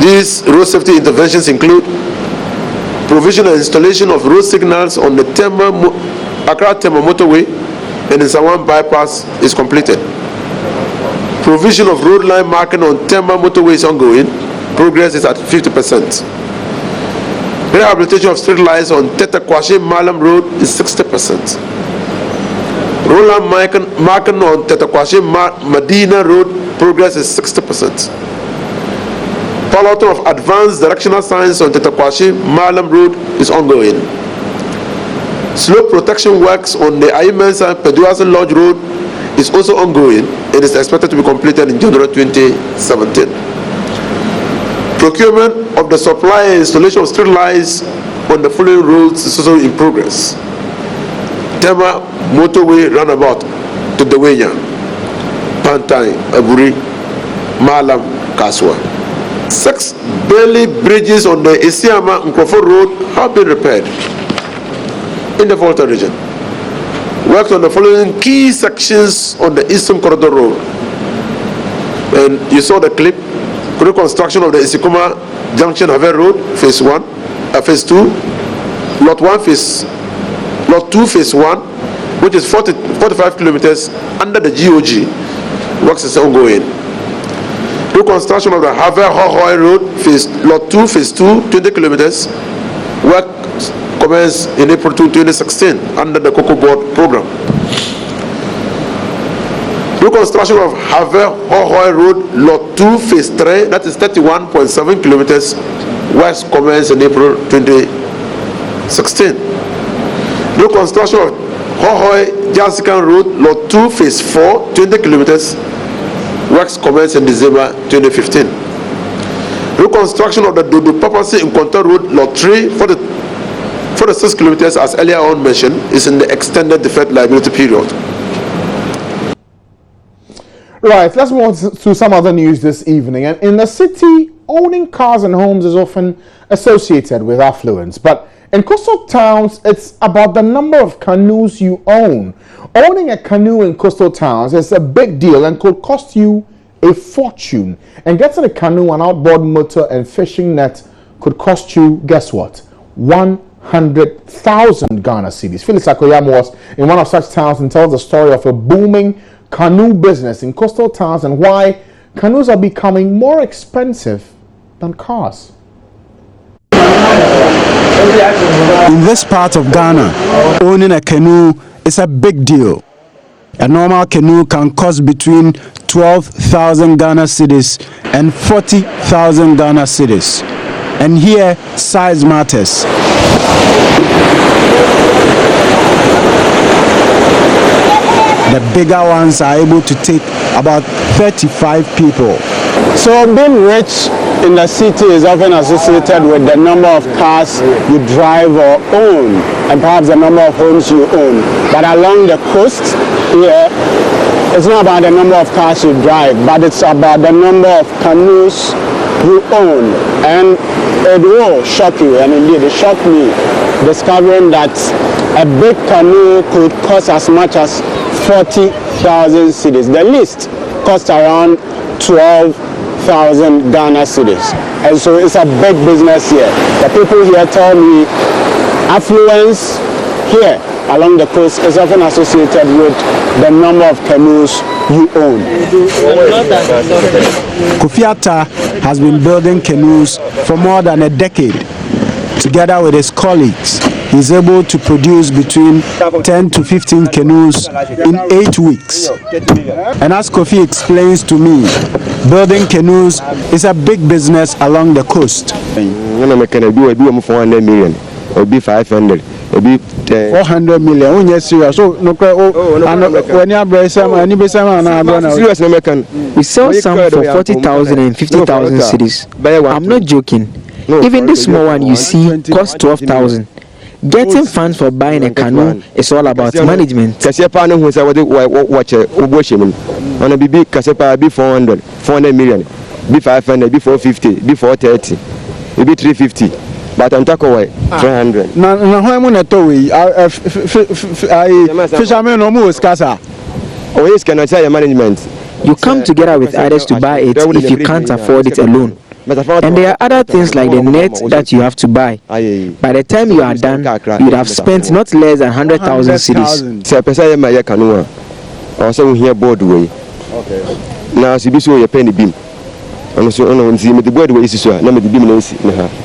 [SPEAKER 16] These road safety interventions include provision and installation of road signals on the Accra-Tema motorway and in Sawan bypass is completed. Provision of road line marking on Tema motorway is ongoing. Progress is at 50%. Rehabilitation of street lights on Tetakwashi Malam Road is 60%. Road line marking on Tetakwashi Medina Road, progress is 60%. Follow-up of advanced directional signs on Tetakwashi Malam Road is ongoing. Slope protection works on the Ayimensa Peduasen Lodge Road is also ongoing and is expected to be completed in January 2017. Procurement of the supply and installation of street lights on the following roads is also in progress. Tema motorway roundabout to Dewenya, Pantai, Aburi, Malam, Kaswa. 6 Bailey bridges on the Isiama Nkrofo Road have been repaired in the Volta region. Works on the following key sections on the Eastern Corridor Road. And you saw the clip. Reconstruction of the Isikuma Junction Haver Road, phase 2, lot 2, phase 1, which is 45 kilometers under the GOG. Works is ongoing. Reconstruction of the Haver Hohoi Road, lot 2, phase 2, 20 kilometers. Work commenced in April 2016 under the Cocoa Board program. Reconstruction of Haver Hohoi Road, lot 2, phase 3, that is 31.7 kilometers. Works commenced in April 2016. Reconstruction of Hohoi Jansikan Road, lot 2, phase 4, 20 kilometers. Works commenced in December 2015. Reconstruction of the Dodo Papasi in Konta Road, lot 3, 46 kilometers, as earlier on mentioned, is in the extended deferred liability period.
[SPEAKER 1] Right, let's move on to some other news this evening. And in the city, owning cars and homes is often associated with affluence. But in coastal towns, it's about the number of canoes you own. Owning a canoe in coastal towns is a big deal and could cost you a fortune. And getting a canoe, an outboard motor, and fishing net could cost you, guess what? 100,000 Ghana cedis. Phyllis Akoyam was in one of such towns and tells the story of a booming canoe business in coastal towns and why canoes are becoming more expensive than cars.
[SPEAKER 17] In this part of Ghana, owning a canoe is a big deal. A normal canoe can cost between 12,000 Ghana cedis and 40,000 Ghana cedis. And here, size matters. The bigger ones are able to take about 35 people.
[SPEAKER 18] So being rich in the city is often associated with the number of cars you drive or own, and perhaps the number of homes you own. But along the coast here, it's not about the number of cars you drive, but it's about the number of canoes you own. And it will shock you, and indeed it shocked me, discovering that a big canoe could cost as much as 40,000 cedis. The least costs around 12,000 Ghana cedis. And so it's a big business here. The people here tell me affluence here along the coast is often associated with the number of canoes you own.
[SPEAKER 17] Kofi Atta has been building canoes for more than a decade. Together with his colleagues, he's able to produce between 10 to 15 canoes in 8 weeks. And as Kofi explains to me, building canoes is a big business along the coast.
[SPEAKER 19] 400 million, or be 500.
[SPEAKER 17] 400 million. Oh, yes, serious. So, no, when you are
[SPEAKER 19] serious American,
[SPEAKER 2] we sell some for 40,000 and 50,000 cities. I'm not joking. Even this small one you see costs 12,000. Getting funds for buying a canoe is all about management.
[SPEAKER 19] Watch a be 400 million, be 500, be 450, be 430, be 350. But I'm talking away 300.
[SPEAKER 17] Now, I'm going to fishermen almost casa.
[SPEAKER 19] Oh, yes, can I say management?
[SPEAKER 2] You come together with others to buy it if you can't afford it alone. And there are other things like the net that you have to buy. By the time you are done, you would have spent not less than 100,000 cedis.
[SPEAKER 19] Now, you penny beam.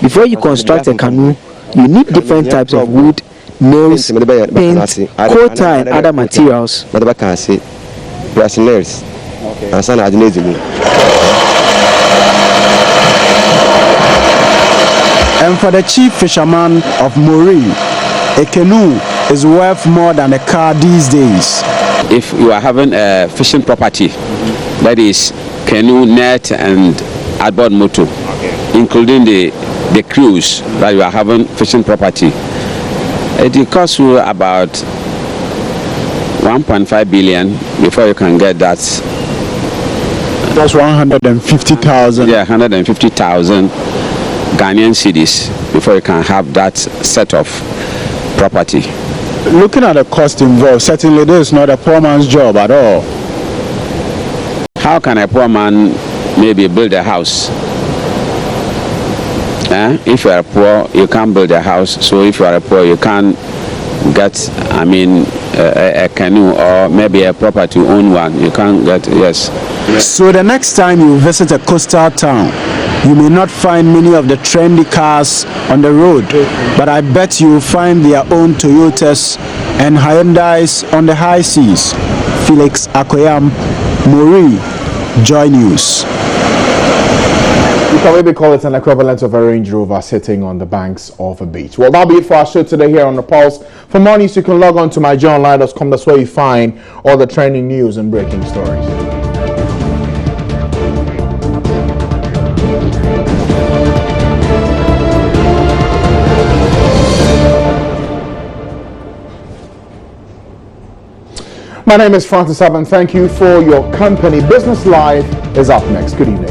[SPEAKER 2] Before you construct a canoe, you need different types of wood, nails, paint, quota, and other materials.
[SPEAKER 17] And for the chief fisherman of Mori, a canoe is worth more than a car these days.
[SPEAKER 20] If you are having a fishing property, that is canoe, net, and outboard motor, including the cruise that you are having fishing property, it will cost you about 1.5 billion before you can get that.
[SPEAKER 17] That's 150,000.
[SPEAKER 20] Yeah, 150,000 Ghanaian cedis before you can have that set of property.
[SPEAKER 17] Looking at the cost involved, certainly this is not a poor man's job at all.
[SPEAKER 20] How can a poor man maybe build a house? If you are poor, you can't build a house. So if you are poor, you can't get, a canoe or maybe a property to own one. You can't get, yes.
[SPEAKER 17] So the next time you visit a coastal town, you may not find many of the trendy cars on the road, but I bet you will find their own Toyotas and Hyundais on the high seas. Felix Akoyam, Mori, Joy News.
[SPEAKER 1] You can maybe call it an equivalent of a Range Rover sitting on the banks of a beach. Well, that'll be it for our show today here on The Pulse. For more news, you can log on to myjoyonline.com. That's where you find all the trending news and breaking stories. My name is Francis Aban. Thank you for your company. Business Live is up next. Good evening.